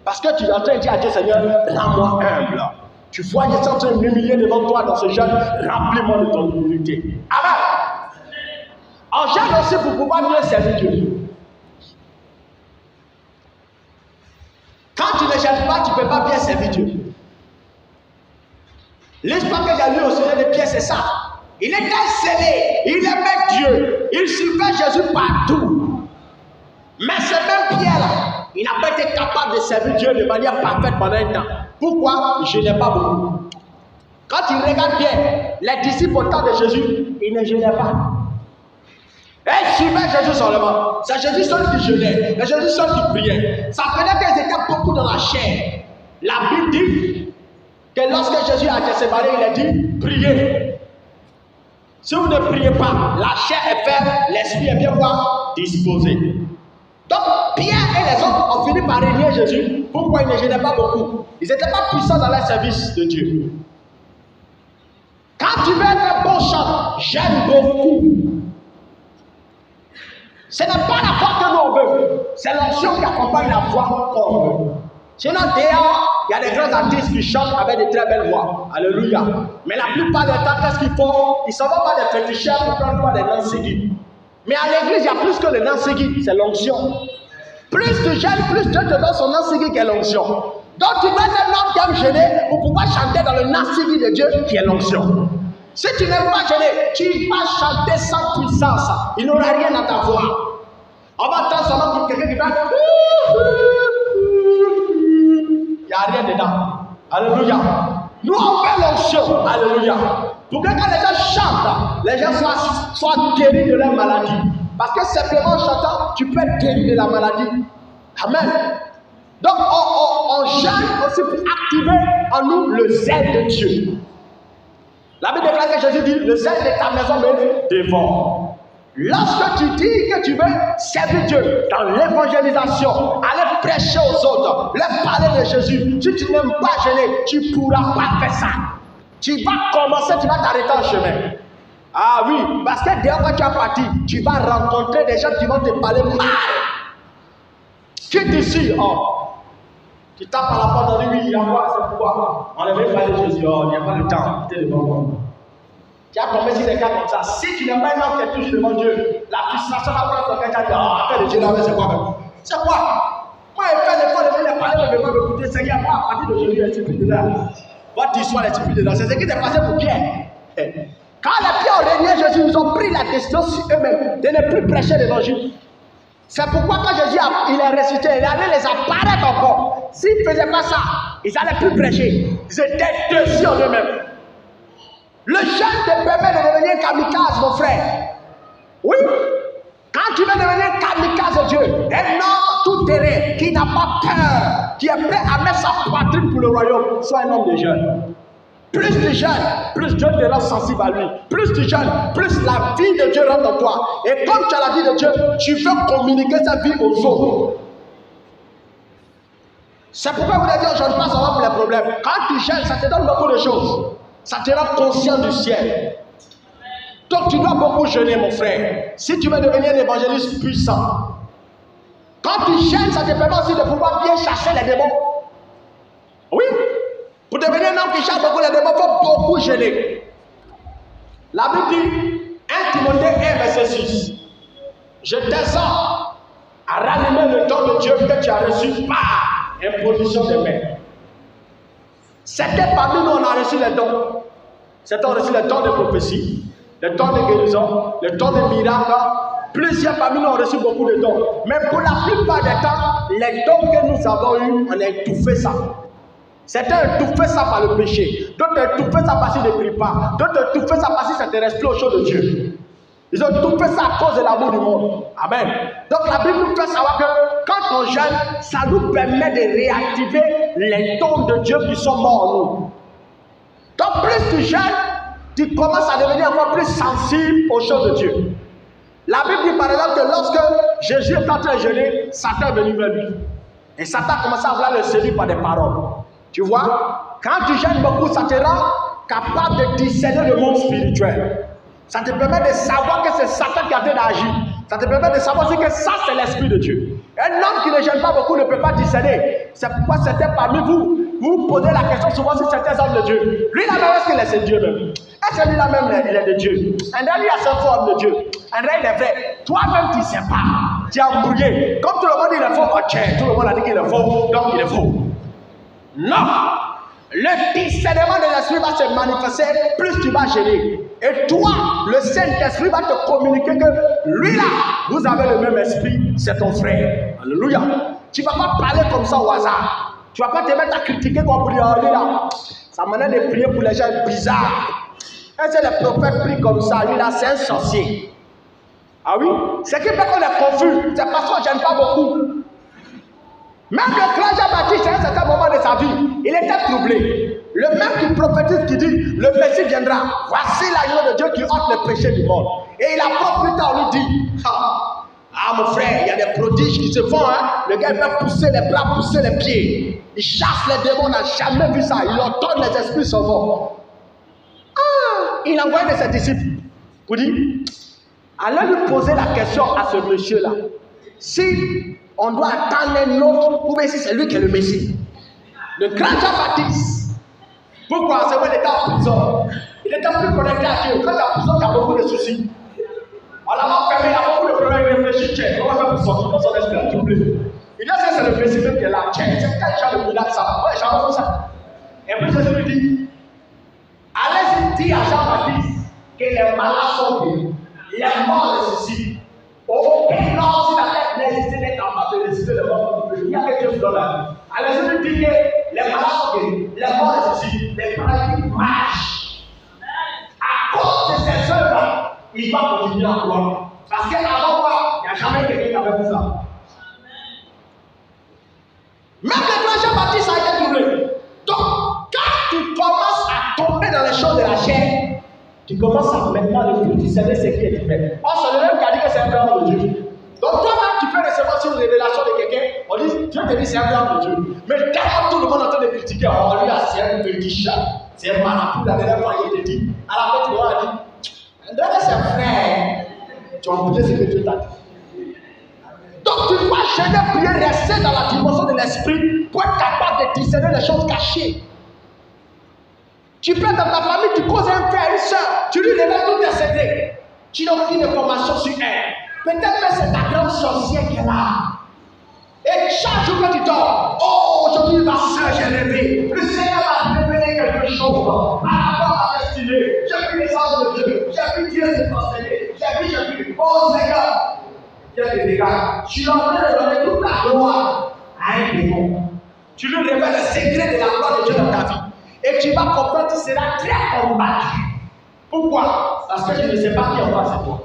Parce que tu es en train de dire à Dieu, Seigneur, rends-moi humble. Tu vois, il est en train de m'humilier devant toi dans ce jeûne. Remplis-moi de ton humilité. Amen. En jeûne aussi pour pouvoir mieux servir Dieu. Quand tu ne gênes pas, tu ne peux pas bien servir Dieu. L'histoire que j'ai lue au Seigneur de Pierre, c'est ça. Il était scellé, il aimait Dieu, il suivait Jésus partout. Mais ce même Pierre-là, il n'a pas été capable de servir Dieu de manière parfaite pendant un temps. Pourquoi? Je n'ai pas beaucoup. Quand il regarde bien, les disciples au temps de Jésus, ils ne gênaient pas. Ils suivaient Jésus seulement. C'est Jésus seul qui jeûnait, c'est Jésus seul qui priait. Ça faisait qu'ils étaient beaucoup dans la chair. La Bible dit que lorsque Jésus a été séparé, il a dit, priez. Si vous ne priez pas, la chair est faible, l'esprit est bien quoi? Disposé. Donc, Pierre et les autres ont fini par régner Jésus. Pourquoi ils ne gênaient pas beaucoup? Ils n'étaient pas puissants dans leur service de Dieu. Quand tu veux être un bon chant, j'aime beaucoup. Ce n'est pas la foi que nous on veut, c'est l'onction qui accompagne la foi qu'on veut. Sinon, dehors, il y a des grands artistes qui chantent avec de très belles voix. Alléluia. Mais la plupart du temps, qu'est-ce qu'ils font? Ils ne s'en vont pas des féticheurs pour prendre quoi des danses aiguës. Mais à l'église, il y a plus que les danses aiguës, c'est l'onction. Plus tu gênes, plus Dieu te donne son danse aiguë qui est l'onction. Donc tu dois être un homme qui aime gêner pour pouvoir chanter dans le danse aiguë de Dieu qui est l'onction. Si tu n'aimes pas gêner, tu vas chanter sans puissance. Il n'aura rien à ta voix. On va entendre seulement pour quelqu'un qui va... Il n'y a rien dedans. Alléluia. Nous on fait l'onction. Alléluia. Pour que quand les gens chantent, les gens soient guéris de leur maladie. Parce que simplement en chantant, tu peux être guéri de la maladie. Amen. Donc on gêne aussi pour activer en nous le zèle de Dieu. La Bible déclare que Jésus dit, le zèle de ta maison me dévore. Lorsque tu dis que tu veux servir Dieu dans l'évangélisation, aller prêcher aux autres, leur parler de Jésus, si tu n'aimes pas gêner, tu ne pourras pas faire ça. Tu vas commencer, tu vas t'arrêter en chemin. Ah oui, parce que dès que tu as parti, tu vas rencontrer des gens qui vont te parler mal. Qui d'ici, oh, tu tapes à la porte, on dit oui, il y a quoi, c'est pourquoi. On avait parlé de Jésus, oh, il n'y a pas de temps, tu es devant moi. Tu as tombé sur des cas comme ça. Si tu n'es pas un homme qui est toujours devant Dieu, la frustration va prendre ton cœur, tu vas dire, ah, affaire de Dieu là, c'est quoi même? C'est quoi? Moi, il fait l'effort de venir parler de moi, écouter, Seigneur, moi, à partir d'aujourd'hui, il est plus dedans. Votre histoire est plus dedans. C'est ce qui s'est passé pour Pierre. Quand les Pierre ont régné Jésus, ils ont pris la décision sur eux-mêmes de ne plus prêcher l'évangile. C'est pourquoi quand Jésus il est ressuscité, il allait les apparaître encore. S'ils ne faisaient pas ça, ils n'allaient plus prêcher. Ils étaient dessus en eux-mêmes. Le jeûne te permet de devenir kamikaze, mon frère. Oui. Quand tu veux devenir kamikaze de Dieu, un homme tout terrain qui n'a pas peur, qui est prêt à mettre sa poitrine pour le royaume, sois un homme de jeûne. Plus tu jeûnes, plus Dieu te rend sensible à lui. Plus tu jeûnes, plus la vie de Dieu rentre en toi. Et comme tu as la vie de Dieu, tu veux communiquer sa vie aux autres. C'est pourquoi vous avez dit, je ne passe pas pour les problèmes. Quand tu jeûnes, ça te donne beaucoup de choses. Ça te rend conscient du ciel. Donc tu dois beaucoup jeûner, mon frère. Si tu veux devenir un évangéliste puissant, Quand tu jeûnes, ça te permet aussi de pouvoir bien chasser les démons. Oui. Pour devenir un homme qui chasse beaucoup les démons, il faut beaucoup jeûner. La Bible dit, 1 Timothée 1, verset 6. Je t'exhorte à rallumer le don de Dieu que tu as reçu par imposition des mains. Certains parmi nous, on a reçu les dons. Certains ont reçu les dons de prophétie, les dons de guérison, les dons de miracles. Plusieurs parmi nous ont reçu beaucoup de dons. Mais pour la plupart des temps, les dons que nous avons eus, on a étouffé ça. Certains ont étouffé ça par le péché. D'autres ont étouffé ça parce qu'ils ne prient pas. D'autres ont étouffé ça parce qu'ils s'intéressent plus aux choses de Dieu. Ils ont étouffé ça à cause de l'amour du monde. Amen. Donc la Bible nous fait savoir que quand on jeûne, ça nous permet de réactiver les dons de Dieu qui sont morts en nous. Donc plus tu jeûnes, tu commences à devenir encore plus sensible aux choses de Dieu. La Bible dit par exemple que lorsque Jésus est en train de jeûner, Satan est venu vers lui. Et Satan a commencé à vouloir le séduire par des paroles. Tu vois, quand tu jeûnes beaucoup, ça te rend capable de discerner le monde spirituel. Ça te permet de savoir que c'est Satan qui a en train d'agir. Ça te permet de savoir aussi que ça, c'est l'Esprit de Dieu. Un homme qui ne jeûne pas beaucoup ne peut pas discerner. C'est pourquoi certains parmi vous, vous posez la question souvent si certains hommes de Dieu. Lui-là même, est-ce qu'il est de Dieu même? Est-ce que lui-là même, il est de Dieu? Un lui a sa forme de Dieu. Un il est vrai. Toi-même, tu ne sais pas. Tu es embrouillé. Comme tout le monde dit il est faux, ok. Tout le monde a dit qu'il est faux, donc il est faux. Non! Le discernement de l'esprit va se manifester plus tu vas gêner. Et toi, le Saint-Esprit va te communiquer que lui là, vous avez le même esprit, c'est ton frère. Alléluia. Tu ne vas pas parler comme ça au hasard. Tu ne vas pas te mettre à critiquer comme pour dire, lui là, sa manière de prier pour les gens est bizarre. Est-ce que les prophètes prient comme ça? Lui là, c'est un sorcier. Ah oui? Ce qui fait qu'on est confus, c'est parce qu'on ne gêne pas beaucoup. Même le grand Jean-Baptiste, à un certain moment de sa vie, il était troublé. Le même qui prophétise, qui dit, le Messie viendra. Voici l'agneau de Dieu qui ôte le péché du monde. Et il apprend plus tard, on lui dit, ah mon frère, il y a des prodiges qui se font. Hein? Le gars il peut pousser les bras, pousser les pieds. Il chasse les démons, on n'a jamais vu ça. Il leur donne les esprits sauvants. Il envoie de ses disciples pour dire, allez lui poser la question à ce monsieur-là. Si on doit attendre un autre, ou bien si c'est lui qui est le Messie. Le grand Jean-Baptiste, pourquoi? C'est qu'il était en prison. Il était plus connecté à Dieu. Quand il est en prison, il y a beaucoup de soucis. On l'a enfermé, il y a beaucoup de problèmes. Il réfléchit, comment faire pour sortir dans son esprit tout bleu. Il dit, c'est le Messie même qui est là. C'est quand il a le miracle, ça va. Ouais, j'en vois ça. Et puis Jésus lui dit, allez-y dire à Jean-Baptiste que les malades sont guéris, les morts ressuscitent. Aucun homme sur la terre n'existe n'est capable de ressusciter les morts. Il n'y a que Dieu dans la vie. Allez-y lui dire que les malades sont guéris, les morts ressuscitent, les paralytiques marchent. À cause de ces œuvres-là, il va continuer à croire. Parce qu'avant moi, il n'y a jamais quelqu'un qui avait fait ça. Même le grand Jean-Baptiste a été troublé. Donc, quand tu commences à tomber dans les choses de la chair, tu commences à maintenant le plus discerner ce qui est fait. Or, c'est le même qui a dit que c'est un vrai homme de Dieu. Donc, toi-même, tu peux recevoir sur une révélation de quelqu'un. On dit, Dieu te dit c'est un vrai homme de Dieu. Mais tellement tout le monde est en train de critiquer, oh, lui, c'est un petit chat. C'est un marabout, la dernière fois, il te dit. À la fin, tu vas dire, André, c'est frère. Tu as oublié ce que Dieu t'a dit. Donc, tu dois jamais prier, rester dans la dimension de l'esprit pour être capable de discerner les choses cachées. Tu peux dans ta famille, tu causes un frère, une soeur, tu lui révèles tous tes secrets. Tu n'as aucune information sur elle. Peut-être que c'est ta grande sorcière qui est là. Et chaque jour que tu dors, oh, aujourd'hui ma soeur, j'ai rêvé. Le Seigneur m'a révélé quelque chose par rapport à ma destinée. J'ai vu les anges de Dieu, j'ai vu Dieu se transformer, j'ai vu, oh Seigneur, j'ai des dégâts. Tu as envie de donner toute la gloire à un démon. Tu lui révèles le secret de la gloire de Dieu dans ta vie. Et tu vas comprendre que tu seras très combattu. Pourquoi? Parce que tu ne sais pas qui en face de toi.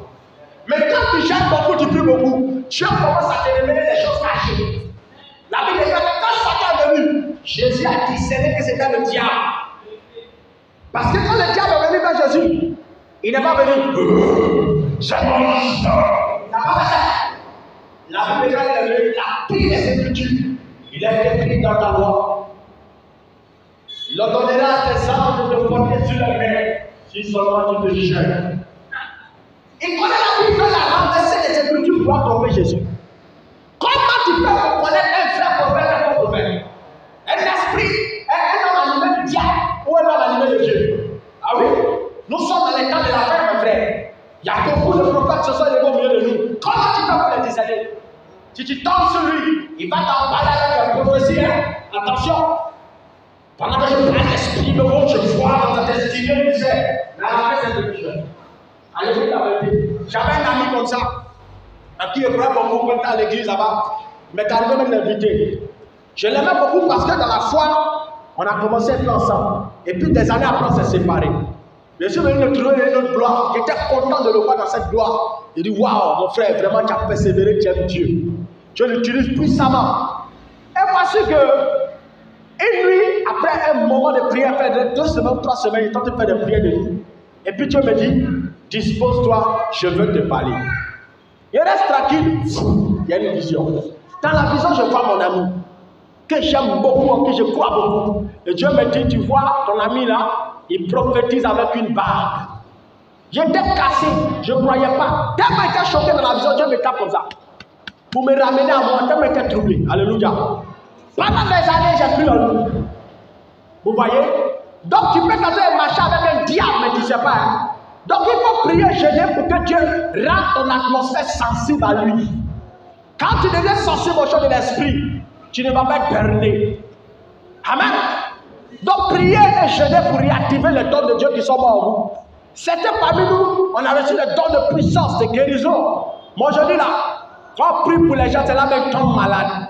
Mais quand tu jeûnes beaucoup, tu pries beaucoup, Dieu commence à te révéler les choses cachées. La Bible dit que quand Satan est venu, Jésus a discerné que c'était le diable. Parce que quand le diable est venu vers Jésus, il n'est pas venu. C'est mon master. Il n'a pas fait ça. La Bible dit qu'il est venu, il a pris les Écritures. Il a été pris dans ta loi. Il ordonnera à tes anges de te porter sur la mer, si seulement tu te jeûnes. Il connaît la Bible, la renverser les Écritures pour tromper Jésus. Comment tu Si tu tombes sur lui, il va t'emballer avec la prophétie. Hein? Attention. Pendant que je prends l'esprit de l'autre, je vois dans ta destinée, il disait, la paix c'est de Dieu. Allez, la vérité. J'avais un ami comme ça, à qui je prenais beaucoup de temps à l'église là-bas. Il m'est arrivé même d'inviter. Je l'aimais beaucoup parce que dans la foi, on a commencé à être ensemble. Et puis des années après, on s'est séparés. Je suis venu le trouver une autre gloire. J'étais content de le voir dans cette gloire. Il dit, waouh, mon frère, vraiment, tu as persévéré, tu aimes Dieu. Dieu l'utilise puissamment. Et voici que, une nuit, après un moment de prière, après 2 semaines, 3 semaines, il tente de faire des prières de nuit. Et puis Dieu me dit, dispose-toi, je veux te parler. Il reste tranquille, il y a une vision. Dans la vision, je vois mon ami, que j'aime beaucoup, que je crois beaucoup. Et Dieu me dit, tu vois, ton ami là, il prophétise avec une bague. J'étais cassé, je ne croyais pas. Tellement j'étais choqué dans la vision, Dieu me tape comme ça. Pour me ramener à moi, tellement j'étais troublé. Alléluia. Pendant des années, j'ai pris le loup. Vous voyez? Donc tu peux quand même marcher avec un diable, mais tu ne sais pas. Hein? Donc il faut prier, jeûner pour que Dieu rende ton atmosphère sensible à lui. Quand tu deviens sensible au champ de l'esprit, tu ne vas pas être berné. Amen. Donc priez et jeûnez pour réactiver les dons de Dieu qui sont morts en vous. Certains parmi nous, on a reçu les dons de puissance, de guérison. Moi je dis là, quand on prie pour les gens, c'est là même qu'ils tombent malades.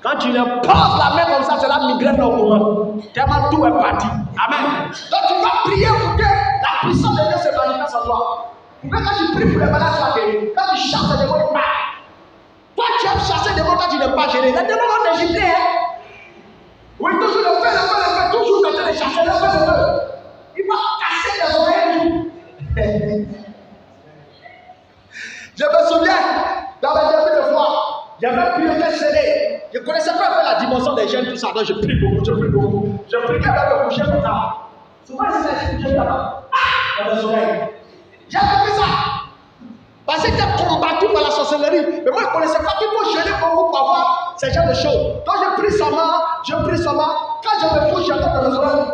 Quand tu leur poses la main comme ça, c'est la migraine au moment. Tellement tout est parti. Amen. Donc tu vas prier pour que la puissance de Dieu se manifeste en toi. Pour que quand tu pries pour les malades, tu vas guérir. Quand tu chasses les démons, ils partent. Toi, tu aimes chasser les démons quand tu n'aimes pas gérer. Les démons vont te gifler. Hein? Oui, toujours le feu, toujours quand tu les chasses, le feu. Il va casser les oreilles. Je me souviens, dans mes débuts de foi, j'avais prié que scellé. Je ne connaissais pas la dimension des jeunes, tout ça. Donc je prie beaucoup. Je prie qu'elle va me coucher comme ça. Souvent, c'est ce que je fais là-bas. Dans mes oreilles. J'ai fait ça. Parce que j'étais combattu par la sorcellerie. Mais moi, je ne connaissais pas qu'il faut jeûner beaucoup pour avoir ce genre de choses. Donc je prie seulement. Quand je me couche, j'entends dans mes oreilles.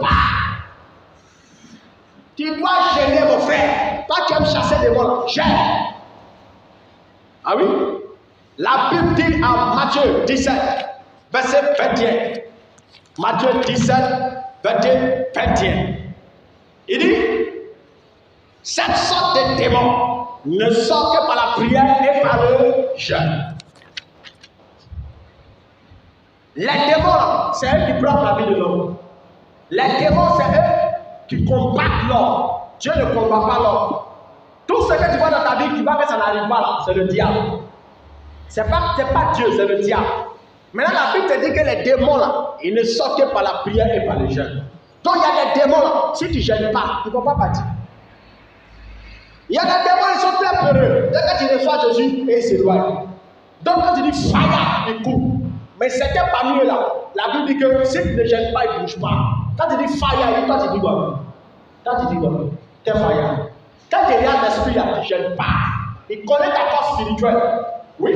Tu dois gêner mon frère. Toi, tu aimes chasser des mots. Gêne. Ah oui? La Bible dit en Matthieu 17, verset 21. Matthieu 17, verset 21. Il dit, cette sorte de démons ne sort que par la prière et par le jeûne. Les démons, c'est eux qui prennent la vie de l'homme. Les démons, c'est eux qui combattent l'homme. Dieu ne combat pas l'homme. Tout ce que tu vois dans ta vie qui va que ça n'arrive pas là, c'est le diable. C'est pas Dieu, c'est le diable. Maintenant, la Bible te dit que les démons là, ils ne sortent que par la prière et par le jeûne. Donc il y a des démons là, si tu ne jeûnes pas, ils ne vont pas partir. Il y a des démons, ils sont très peureux. Dès que tu reçois Jésus, ils s'éloignent. Donc quand tu dis fire, ils courent. Mais certains parmi eux là, la Bible dit que si tu ne jeûnes pas, ils ne bougent pas. Quand tu dis fire, toi tu dis quoi? Toi tu dis quoi? Quel fire? Quand tu regardes l'esprit là, tu ne jeûnes pas. Il connaît ta force spirituelle. Oui.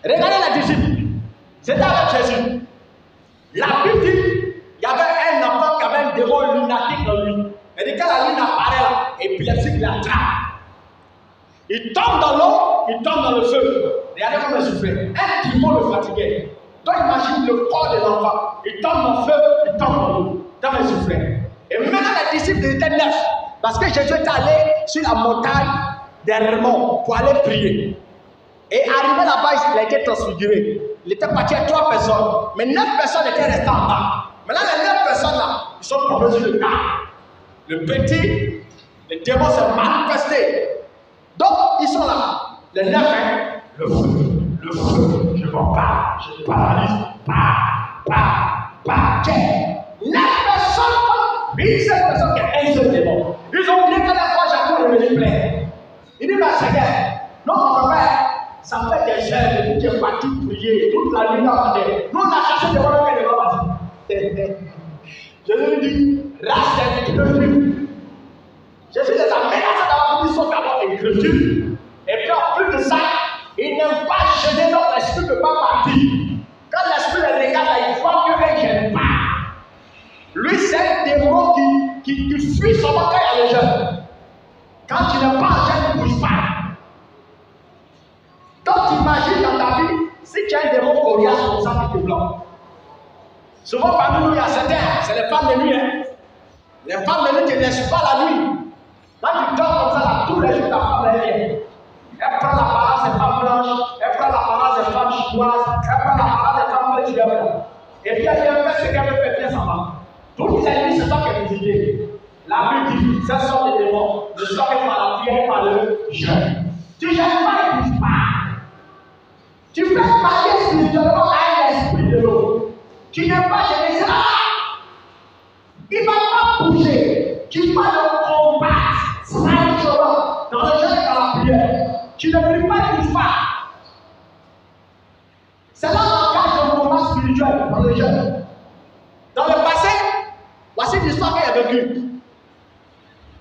Regardez la disciple. C'était avec Jésus. La Bible dit, il y avait un enfant qui avait un démon lunatique en lui. Et dit, quand la lune apparaît là, épileptique l'attrape. Il tombe dans l'eau, il tombe dans le feu. Regardez comment il souffrait. Un démon le fatiguait. Donc imagine le corps de l'enfant. Il tombe dans le feu, il tombe dans l'eau. Tellement il souffrait. Et maintenant les disciples étaient neufs. Parce que Jésus est allé sur la montagne d'Hermon pour aller prier. Et arrivé là-bas, il a été transfiguré. Il était parti à 3 personnes. Mais 9 personnes étaient restées en bas. Maintenant, les 9 personnes là, ils sont tombés sur le tas. Le petit, le démon s'est manifesté. Donc, ils sont là. Les 9, hein, le feu, je m'en parle, je paralyse. 9 personnes, 17 personnes qui ont un seul démon. Ils ont oublié que la fois, Jacob est venu plein. Il dit, ma Seigneur, non, mon frère. Ça fait des heures, tu es parti prier, toute la nuit à terre. Nous, on a cherché des gens qui ne vont pas dire. Jésus lui dit, reste incrédule. Jésus les a menacés d'avoir mis son d'abord incrédule. Et puis en plus de ça, il n'aime pas gêner, donc l'esprit ne peut pas partir. Quand l'esprit les regarde, il voit qu'il ne gêne pas. Lui, c'est un démon qui fuit son quand il y a les jeunes. Quand tu n'es pas en jeune, il ne bouge pas. Donc tu imagines dans ta vie, Si tu as un démon coriace comme ça qui te bloque, souvent parmi nous, il y a certains, c'est les femmes de nuit. Hein. Les femmes de nuit ne te laissent pas la nuit. Là, tu dors comme ça, là, tous les jours, ta femme elle vient. Elle prend l'apparence des femmes blanches, elle prend l'apparence des femmes chinoises, elle prend l'apparence des femmes mexicaines. Et puis elle vient faire ce qu'elle veut faire, bien ça va. Toutes les nuits, c'est ça qu'elle veut dire. La Bible dit, ce sont des démons, ne sont que par la prière, par le jeûne. Tu ne jeûnes pas, il ne bouge pas. Tu peux parler spirituellement à un esprit de l'eau. Tu n'es pas gêné, ça. Il ne va pas bouger. Tu vas le combattre spirituellement dans le jeûne et dans la prière. Tu ne pries pas, il ne bouge pas. C'est là l'engagement de combat spirituel dans le jeûne. Dans le passé, voici l'histoire qu'elle a vécue.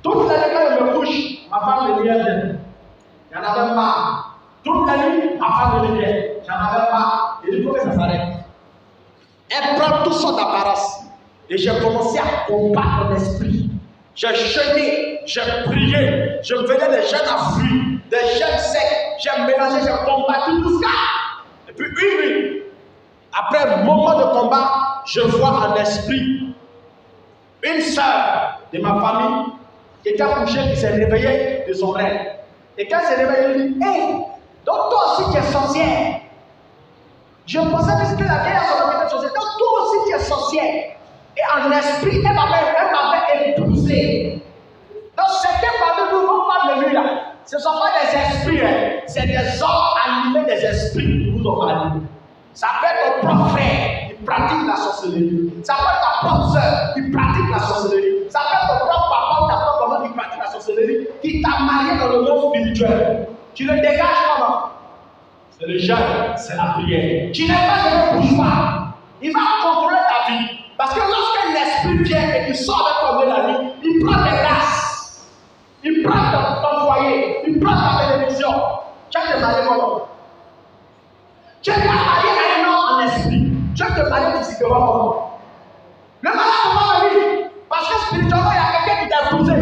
Toute la nuit, quand je me couche, ma femme me vient. Il n'y en avait pas. Toute la nuit, ma femme me vient. J'en avais pas. Et il faut que ça s'arrête. Elle prend toutes sortes d'apparences. Et j'ai commencé à combattre l'esprit. J'ai jeûné, j'ai prié, je faisais des jeûnes à fruits, des jeûnes secs. J'ai mélangé, j'ai combattu tout ça. Et puis une nuit, après un moment de combat, je vois en esprit une sœur de ma famille qui était couchée, qui s'est réveillée de son rêve. Et quand elle s'est réveillée, elle dit, hé, donc toi aussi tu es sorcière. Je pensais que c'était la guerre sur la sorcière. Donc toi aussi tu es sorcière. Et en esprit, elle m'avait épousé. Donc certains parmi nous vont pas de lui là. Ce ne sont pas des esprits, hein. C'est des hommes animés des esprits qui vous ont animés. Ça peut être ton propre frère qui pratique la sorcellerie. Ça peut être ta propre soeur qui pratique la sorcellerie. Ça peut être ton propre papa ou ta propre maman qui pratique la sorcellerie, qui t'a marié dans le monde spirituel. Tu le dégages comment? C'est le jeûne, c'est la prière. Tu n'es pas de ne bouge pas. Il va contrôler ta vie. Parce que lorsqu'un esprit vient et tu sors avec toi de la nuit, il prend tes glaces. Il prend ton foyer. Il prend ta télévision. Tu as te marié comment? Tu es marié à un homme en esprit. Tu as te marié physiquement comment? Le malade va venir. Parce que spirituellement, il y a quelqu'un qui t'a épousé.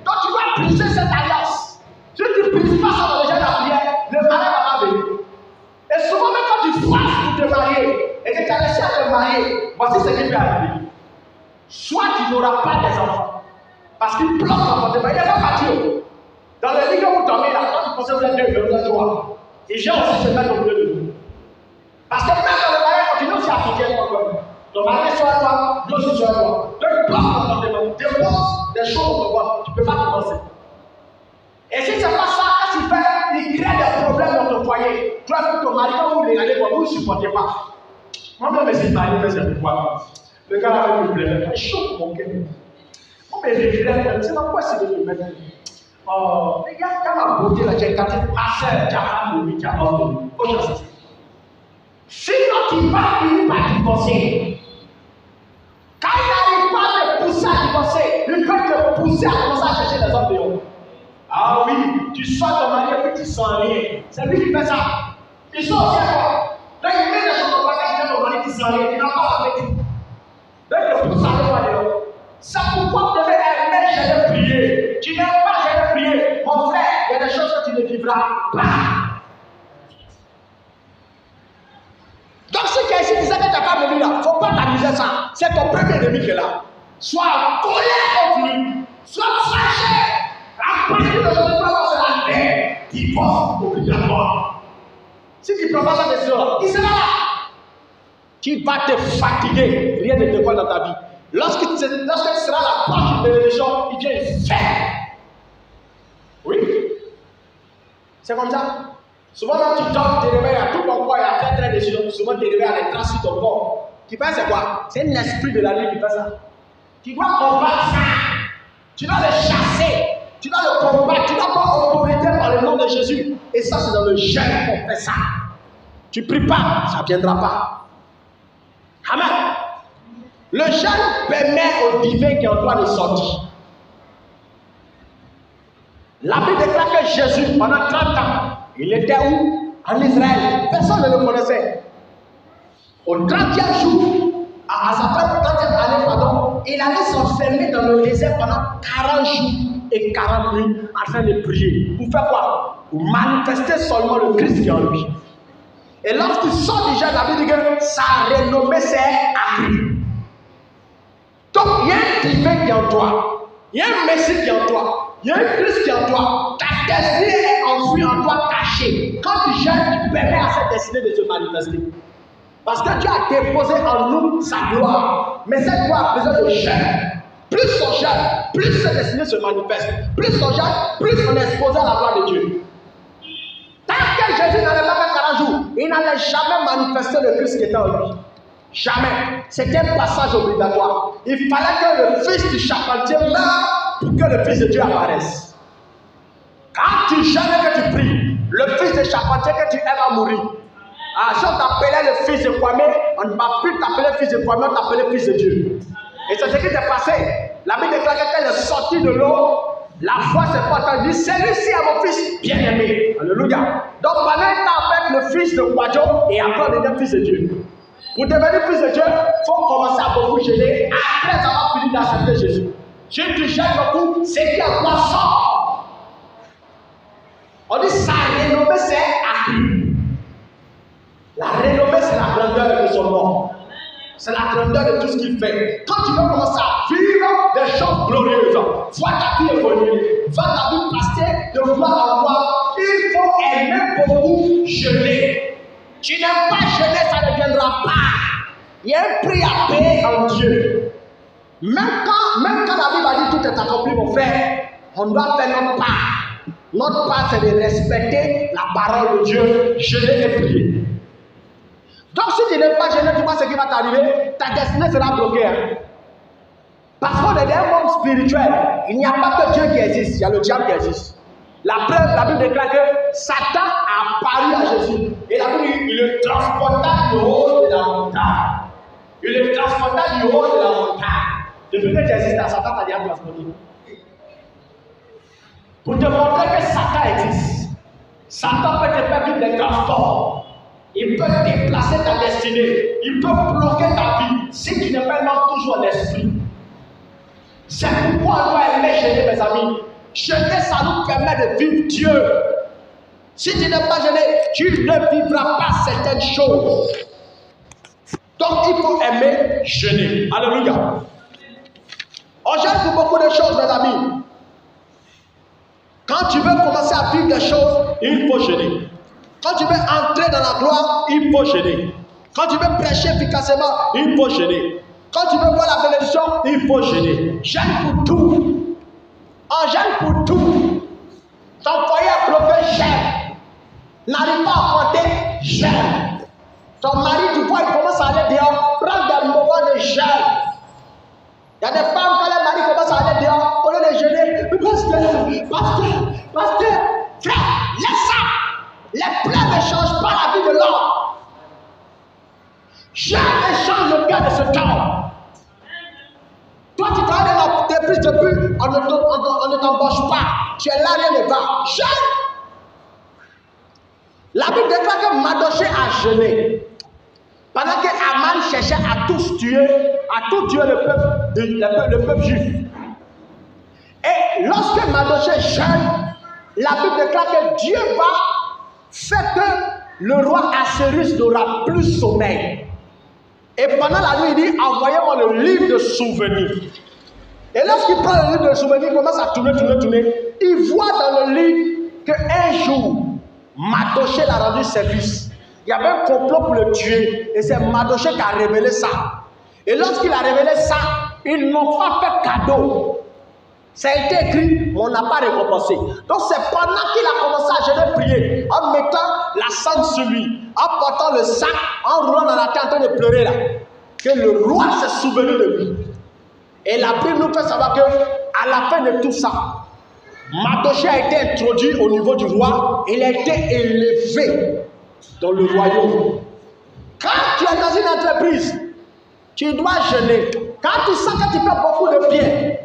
Donc tu dois briser cette alliance. Si tu ne brises pas ça dans le jeu de la prière, le malade va pas venir. Et souvent, même quand tu forces pour te marier, et que tu as réussi à te marier, voici ce qui peut arriver. Soit tu n'auras pas des enfants, parce qu'il bloque l'enfant, il n'est pas parti. Dans le lit que vous dormez là, quand tu pensez que vous êtes deux, vous êtes trois. Et j'ai aussi se mettre au milieu de vous. Parce que même dans le mariage, continue aussi à soutien toi. Ton mari soit toi, lui aussi soit toi. Donc il bloque l'enfant, dépose des choses pour toi, tu ne peux pas commencer. Et si ce n'est pas ça, qu'est-ce qu'il fait? Il crée des problèmes dans ton foyer. Toi, ton mari, quand vous regardez, vous ne supportez pas. Moi-même, je suis marié, mais c'est pourquoi. Le gars là, il me plaît. Il chauffe mon cœur. On me regrette. C'est pourquoi c'est de me mettre. Oh, il y a ma beauté là, j'ai gâté ma soeur, tu as femme, tu as homme. Sinon, tu vas finir par divorcer. Quand il n'arrive pas à te pousser à divorcer, il peut te pousser à commencer à chercher des hommes de haut. Ah oui, tu sors ton mari et puis tu sens rien. C'est lui qui fait ça. Il sort aussi à toi. Donc il met des choses au bagage de ton mari qui sent rien. Il n'a pas avec lui. Donc il pousse à toi dehors. C'est pourquoi tu devais aimer, je vais prier. Tu n'aimes pas, je vais prier. Mon frère, il y a des choses que tu ne vivras pas. Donc si tu as ici, tu sais que tu n'as pas venu là, il ne faut pas t'amuser ça. C'est ton premier ennemi qui est là. Sois en colère contre lui. Sois fâché. À partir de maintenant, c'est la paix. Divorce obligatoire. Si tu ne prends pas sa décision, il sera là. Tu vas te fatiguer. Rien ne te voit dans ta vie. Lorsque tu seras la proche de l'élection, il vient faire. Oui. C'est comme ça. Souvent, quand tu dors, tu te réveilles à tout ton corps et à très décision. Souvent, tu te réveilles à des traces sur ton corps. Tu penses c'est quoi? C'est un esprit de la nuit qui fait ça. Tu dois combattre ça. Tu dois le chasser. Tu dois le combattre. Tu dois pas autorité par le nom de Jésus. Et ça, c'est dans le jeûne qu'on fait ça. Tu ne pries pas, ça ne viendra pas. Amen. Le jeûne permet au divin qui est en toi de sortir. La Bible déclare que Jésus, pendant 30 ans, il était où? En Israël. Personne ne le connaissait. Au 30e jour, à sa 30e année, pardon, il allait s'enfermer dans le désert pendant 40 jours et 40 nuits afin de prier. Pour faire quoi? Pour manifester seulement le Christ qui est en lui. Et lorsqu'il sort du jeûne, la Bible dit que sa renommée s'est accrue. Donc, il y a un divin qui est en toi. Il y a un Messie qui est en toi. Il y a un Christ qui est en toi. Ta destinée est enfouie en toi, cachée. Quand tu jeûnes, tu permets à cette destinée de se manifester. Parce que Dieu a déposé en nous sa gloire. Mais cette gloire a besoin de jeûne. Plus on jeûne, plus cette destinée se manifeste. Plus on jeûne, plus on est exposé à la gloire de Dieu. Tant que Jésus n'allait pas faire 40 jours, il n'allait jamais manifester le Christ qui était en lui. Jamais. C'était un passage obligatoire. Il fallait que le fils du charpentier meure pour que le fils de Dieu apparaisse. Quand tu jeûnes et que tu pries, le fils du charpentier que tu aimes va mourir. Ah, si on t'appelait le fils de Kwame, on ne va plus t'appeler fils de Kwame, on t'appelait fils de Dieu. Et c'est ce qui s'est passé. La Bible déclare qu'elle est sortie de l'eau. La foi s'est pas entendue. Celui-ci est mon fils bien-aimé. Alléluia. Donc pendant un temps avec le fils de Kwadjo et après on devient fils de Dieu. Pour devenir fils de Dieu, il faut commencer à beaucoup jeûner après avoir fini d'accepter Jésus. Si tu jeûnes beaucoup, c'est qui à toi sort. On dit sa renommée c'est accrue. La renommée c'est la grandeur de son nom. C'est la grandeur de tout ce qu'il fait. Quand tu veux commencer à vivre des choses glorieuses, vois ta vie évoluer, vois ta vie passer de gloire en gloire, il faut aimer beaucoup jeûner. Tu n'aimes pas jeûner, ça ne viendra pas. Il y a un prix à payer en Dieu. Même quand la Bible a dit tout est accompli, mon frère, on doit faire notre part. Notre part, c'est de respecter la parole de Dieu, jeûner et prier. Donc si tu n'aimes pas jeûner, tu vois ce qui va t'arriver, ta destinée sera bloquée. Hein? Parce qu'on est dans un monde spirituel. Il n'y a pas que Dieu qui existe, il y a le diable qui existe. La preuve, la Bible déclare que Satan a apparu à Jésus. Et la Bible dit, il le transporta du haut de la montagne. Il le transporta du haut de la montagne. Depuis que tu existes, Satan t'a déjà transporté. Pour te montrer que Satan existe. Satan peut te faire vivre des transports. Il peut déplacer ta destinée. Il peut bloquer ta vie si tu ne perds pas toujours l'esprit. C'est pourquoi on doit aimer jeûner, mes amis. Jeûner, ça nous permet de vivre Dieu. Si tu n'aimes pas jeûner, tu ne vivras pas certaines choses. Donc il faut aimer jeûner. Alléluia. On jeûne pour beaucoup de choses, mes amis. Quand tu veux commencer à vivre des choses, il faut jeûner. Quand tu veux entrer dans la gloire, il faut jeûner. Quand tu veux prêcher efficacement, il faut jeûner. Quand tu veux voir la bénédiction, il faut jeûner. Jeûne pour tout. On jeûne pour tout. Ton foyer est bloqué, jeûne. N'arrive pas à compter, jeûne. Ton mari, tu vois, il commence à aller dehors, prends des moments de jeûne. Il y a des femmes, quand les maris commencent à aller dehors, au lieu de jeûner, pasteur, frère, laisse ça. Les plaies ne changent pas la vie de l'homme. Jeûne et change le cœur de ce temps. Toi, tu travailles dans l'entreprise depuis, on ne t'embauche pas. Tu es là, rien ne va. Jeûne. La Bible déclare que Mardochée a jeûné. Pendant que Aman cherchait à tout tuer le peuple juif. Et lorsque Mardochée jeûne, la Bible déclare que Dieu va faire que le roi Assyrus n'aura plus sommeil. Et pendant la nuit, il dit, envoyez-moi le livre de souvenirs. Et lorsqu'il prend le livre de souvenirs, il commence à tourner. Il voit dans le livre qu'un jour, Mardochée l'a rendu service. Il y avait un complot pour le tuer. Et c'est Mardochée qui a révélé ça. Et lorsqu'il a révélé ça, ils n'ont pas fait cadeau. Ça a été écrit, mais on n'a pas récompensé. Donc c'est pendant qu'il a commencé à jeûner, prier, en mettant la cendre sur lui, en portant le sac, en roulant dans la terre, en train de pleurer là, que le roi s'est souvenu de lui. Et la Bible nous fait savoir que à la fin de tout ça, Mardochée a été introduit au niveau du roi, et il a été élevé dans le royaume. Quand tu es dans une entreprise, tu dois jeûner. Quand tu sens que tu fais beaucoup de bien,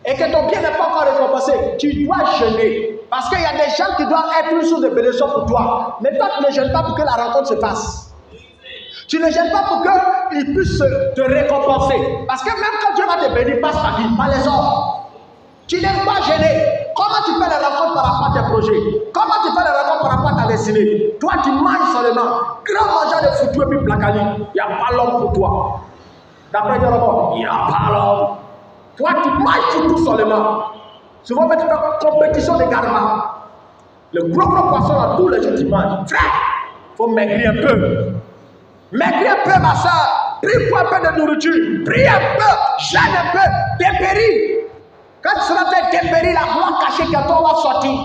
et que ton bien n'est pas encore récompensé, tu dois jeûner. Parce qu'il y a des gens qui doivent être une source de bénédiction pour toi. Mais toi, tu ne jeûnes pas pour que la rencontre se fasse. Tu ne jeûnes pas pour qu'ils puissent te récompenser. Parce que même quand Dieu va te bénir, passe par qui? Par les hommes. Tu n'aimes pas jeûner. Comment tu fais les rencontres par rapport à tes projets? Comment tu fais les rencontres par rapport à ta destinée? Toi, tu manges seulement. Grand mangeur de foutu et puis placali. Il n'y a pas l'homme pour toi. D'après Dieu, il n'y a pas l'homme. Toi, tu manges foutu seulement. Souvent, tu fais une compétition de garba. Le gros poisson, à tous les jours, tu manges. Frère, il faut maigrir un peu. Maigrir un peu, ma soeur. Prie pour un peu de nourriture. Prie un peu. Jeûne un peu. Dépéris. Quand tu seras dépéri, la gloire cachée que toi va sortir.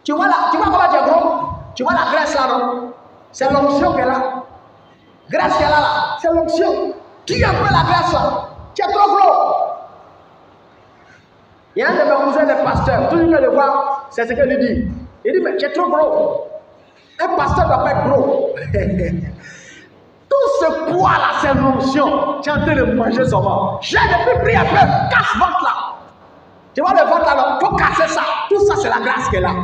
Tu vois comment tu es gros? Tu vois la graisse là, non? C'est l'onction qu'elle a. Graisse qu'elle a là, c'est l'onction. Qui un peu la graisse là? Tu es trop gros. Il y a un de mes cousins, des pasteurs, tout le monde le voit, c'est ce qu'il dit. Il dit, mais tu es trop gros. Un pasteur doit pas être gros. Tout ce poids là, c'est l'onction. Tu es en train de manger seulement. J'ai depuis pris un peu, casse ventre là. Tu vois le ventre là, il faut casser ça. Tout ça, c'est la grâce qu'elle a.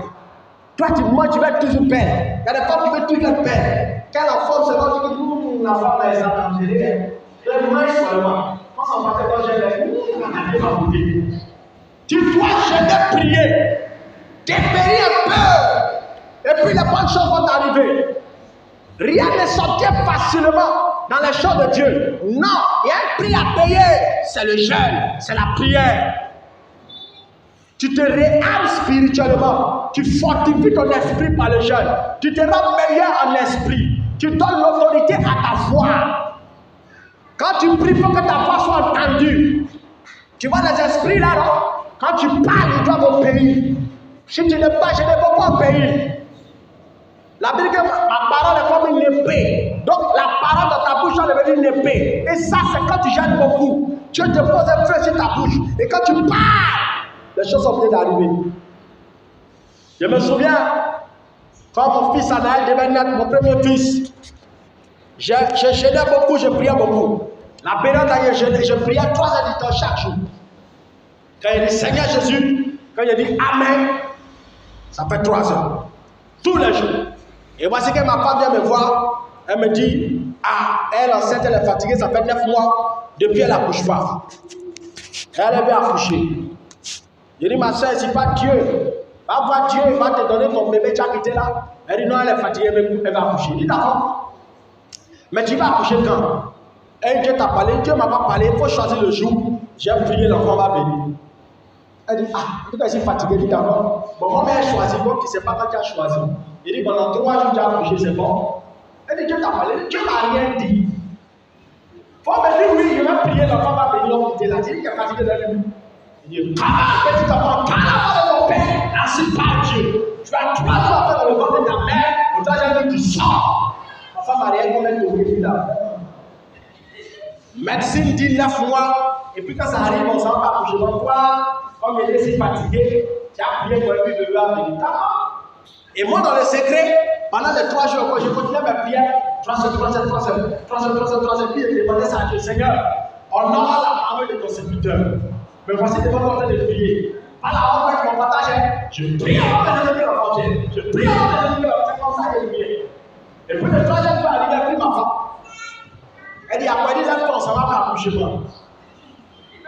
Toi, tu manges, tu vas être toujours belle. Il y a des femmes qui veulent toujours être belle. Quand la femme se voit, tu dis, la femme là, elle s'en a géré. Elle mange seulement. Quand ça va faire quand j'ai ma beauté. Tu dois jamais prier. Dépérir un peu. Et puis les bonnes choses vont t'arriver. Rien ne sortir facilement dans les choses de Dieu. Non, il y a un prix à payer. C'est le jeûne, c'est la prière. Tu te réarmes spirituellement. Tu fortifies ton esprit par le jeûne. Tu te rends meilleur en esprit. Tu donnes l'autorité à ta voix. Quand tu pries, il faut que ta voix soit entendue. Tu vois les esprits là, non? Quand tu parles, ils doivent obéir. Si tu ne parles, je ne peux pas obéir. La Bible dit que ma parole est comme une épée. Donc la parole de ta bouche, elle devient une épée. Et ça, c'est quand tu gênes beaucoup. Dieu te pose un feu sur ta bouche. Et quand tu parles, les choses sont bien d'arriver. Je me souviens, quand mon fils Anaël devait naître, mon premier fils, je gênais beaucoup, je priais beaucoup. La période d'ailleurs, je priais 3 heures du temps chaque jour. Quand il dit Seigneur Jésus, quand il dit Amen, ça fait 3 heures. Tous les jours. Et voici que ma femme vient me voir, elle me dit, ah, elle enceinte, elle est fatiguée, ça fait 9 mois, depuis elle n'accouche pas. Elle est bien accoucher. Je dis, ma soeur, c'est pas Dieu. Va voir Dieu, il va te donner ton bébé, tu as quitté là. Elle dit, non, elle est fatiguée, elle va accoucher. Je dis, d'accord. Mais tu vas accoucher quand? Et Dieu t'a parlé, Dieu ne m'a pas parlé, il faut choisir le jour. J'ai prié, l'enfant va venir. Elle dit, ah, tu es fatigué, dit d'accord. Bon, moi, elle choisit, donc tu ne sais pas quand tu as choisi. Il dit, pendant 3 jours, tu as accouché, c'est bon. Elle dit, Dieu t'a parlé, Dieu n'a rien dit. Faut me dire, oui, je vais prier, l'enfant va venir, on va là. Tu dis qu'il est fatigué de lui. Il dit, petit enfant, quand la voix de mon père, ainsi par Dieu. Tu as 3 jours à faire dans le ventre de ta mère, au troisième jour, tu sors. Ma femme a rien qu'on est au là. Médecine dit 9 mois, et puis quand ça arrive, on s'en va accoucher. Donc, toi, comme il est si fatigué, tu as prié pour lui de lui venir. Et moi, dans le secret, pendant les 3 jours, quand je continuais mes prières, 3 heures, puis je demandais ça à Dieu, Seigneur, honore la parole de ton serviteur. Mais voici devant moi en train de prier. Pas la honte avec mon partage, je prie avant que je ne l'enfant. Je prie avant que je ne l'enfant. C'est comme ça que je prie. Et puis le 3e jour, elle a pris ma femme. Elle dit, après 10 ans, ça va pas accoucher moi.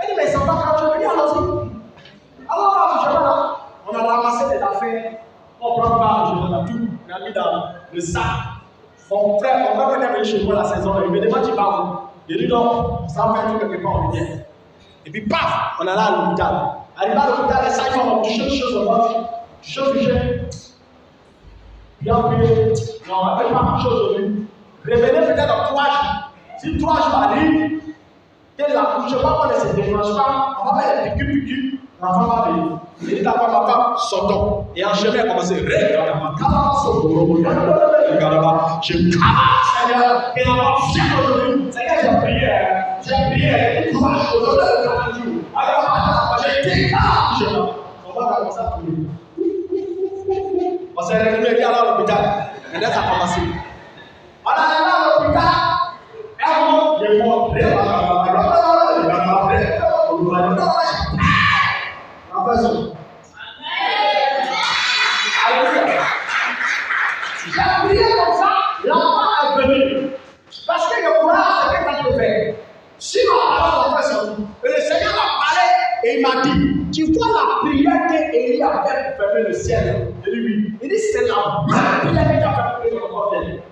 Elle dit, mais ça va quand je viens, allons-y. Alors, on va accoucher là. On a ramassé des affaires. On prend pas, je l'ai tout, on a mis dans le sac. Mon frère est venu chez moi la saison, il me demande, tu vas où? Il dit non, ça va faire tout quelque part, on vient. Et puis paf, on est là à l'hôpital. Arrivé à l'hôpital, les sacs vont toucher une chose au ventre, toucher le sujet. Bien prié, non, on ne fait pas une chose aujourd'hui. Revenez peut-être dans 3 jours. Si 3 jours arrivent, que l'accouchement ne se déclenche pas, on va faire les piqûres. L'enfant va venir. Il dit à ma femme, sortons. Et en chemin, il a commencé. Je commence, Seigneur. Et l'enfant vient aujourd'hui. Seigneur, j'ai prié. J'ai prié. Tu vas aujourd'hui le 40 jours. Alors, j'ai déclenché. On va commencer à prier. On s'est retrouvé à l'hôpital. Et là, ça a commencé. On est arrivé à l'hôpital. Et on est mort. J'ai prié comme ça, l'enfant est venu. Parce que le courage, c'est que tu le fais. Si ma parole n'est pas sortie, et le Seigneur m'a parlé et il m'a dit, tu vois la prière ciel. Il dit oui. Il dit c'est la même prière qui t'a fait prier dans le ciel.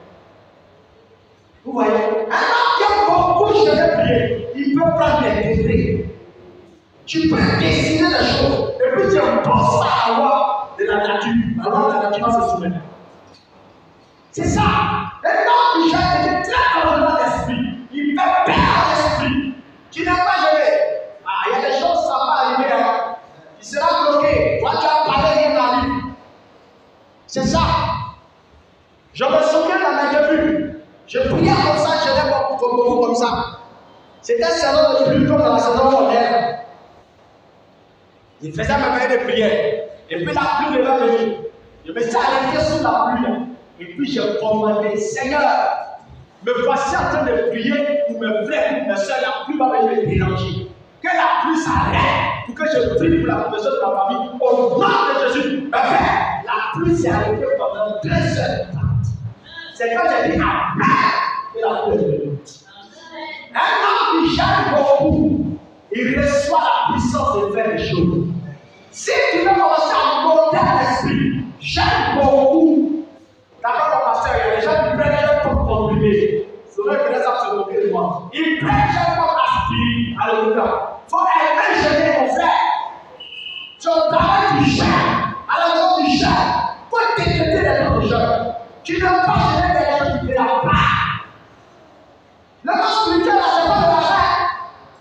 Vous voyez, un homme qui a beaucoup jamais prié, il peut prendre des degrés. Tu peux dessiner les choses et puis tu penses à la loi de la nature. Alors la nature va se soumettre. C'est ça. Un homme qui gère était très contenant d'esprit. Il fait peur à l'esprit. Tu n'as pas géré. Ah, il y a des choses, ça va arriver. Hein. Il sera bloqué. Toi, tu as parlé de la vie. C'est ça. Je me souviens dans mes débuts. Je priais comme ça, je n'ai pas beaucoup comme ça. C'était saison de pluie comme dans la saison moderne. Il faisait me veiller de prière. Et puis la pluie devait venir. Je me suis arrêté sous la pluie. Et puis je commandais, Seigneur, me voici en train de prier pour mes frères, pour mes soeurs, la pluie va venir me déranger. Que la pluie s'arrête pour que je prie pour la protection de ma famille. Au nom de Jésus, mes frères, la pluie s'est arrêtée pendant 2 heures. C'est quand j'ai dit Amen que la pluie est venue. Un homme qui gère beaucoup, il reçoit la puissance de faire les choses. Si tu veux commencer à monter à l'esprit, j'aime beaucoup. D'accord, mon pasteur, il y a des gens qui prennent chaque fois pour contribuer. C'est vrai que les gens se moquent de moi. Ils prennent chaque fois aspirer. Alléluia. Il faut aimer gêner mon frère. Sur le travail, tu gères. À la maison, tu gères. Il faut détecter les gens de jeunes. Tu ne peux pas gêner des gens qui ne la pas. Le monde spirituel, là, c'est pas de l'argent.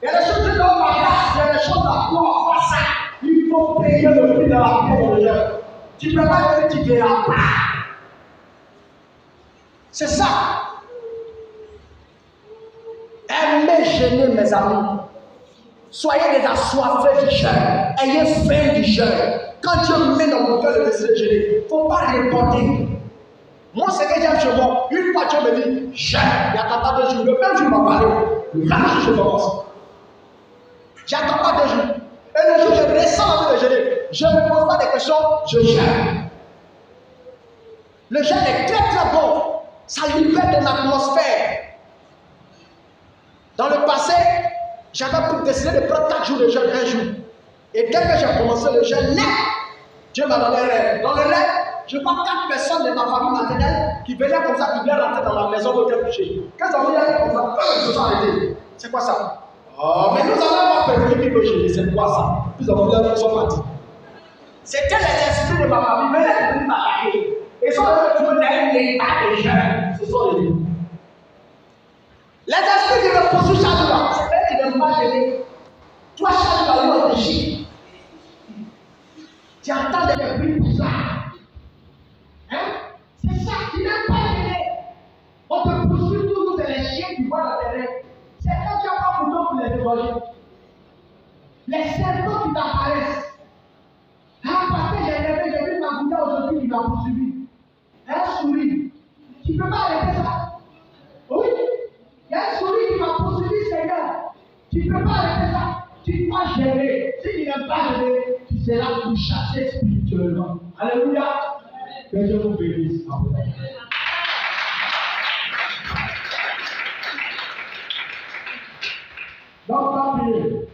Il y a des choses qui donnent ma grâce. Il y a des choses à quoi on ça. Il faut payer le prix de la vie de jeunes. Tu ne peux pas dire que tu ne la pas. C'est ça. Aimez gêner mes amis. Soyez des assoiffés du jeûne. Ayez faim du jeûne. Quand Dieu met dans mon cœur le désir de jeûner, il ne faut pas répondre. Moi, c'est que j'aime chez moi. Une fois Dieu me dit, jeûne. Il n'attend pas 2 jours. Le même jour, il m'a parlé. Le même jour, je commence. J'attends pas 2 jours. Et le jour, je ressens l'envie de jeûner. Je ne me pose pas des questions, je jeûne. Le jeûne est très très bon. Ça libère ton atmosphère. Dans le passé, j'avais pour décider de prendre 4 jours de jeûne, 1 jour. Et dès que j'ai commencé le jeûne, Dieu m'a donné un rêve. Dans le rêve, je vois 4 personnes de ma famille maternelle qui venaient comme ça, qui venaient rentrer dans la maison de quelqu'un couché. Quand ils ont vu comme ça, ils se sont arrêtés. C'est quoi ça? Oh, mais nous allons pas prévenir qu'il peut gêner. C'est quoi ça? Ils ont vu qu'ils sont partis. C'était les esprits de ma famille, mais les esprits m'attaquaient. Ils sont retrouvés dans un état de jeûne. Ce sont les deux. Les esprits qui me poursuivent chaque jour, c'est eux qui ne m'ont pas gêné. Toi, chaque jour, ils vont te chier. Tu entends des bruits pour ça. Hein? C'est ça qui n'est pas gêné. On te poursuit toujours, c'est les chiens qui voient la terre. C'est quand tu n'as pas pour pour les dévoiler. Les serpents qui t'apparaissent. Ah, parce que j'ai vu ma bouteille aujourd'hui qui m'a poursuivi. Un souris. Tu ne peux pas arrêter ça. Oui. Il y a un souris qui m'a poursuivi, Seigneur. Tu ne peux pas arrêter ça. Tu dois gérer. Si tu n'aimes pas gérer, tu seras pourchassé spirituellement. Alléluia. Que Dieu vous bénisse. Donc, pas prier.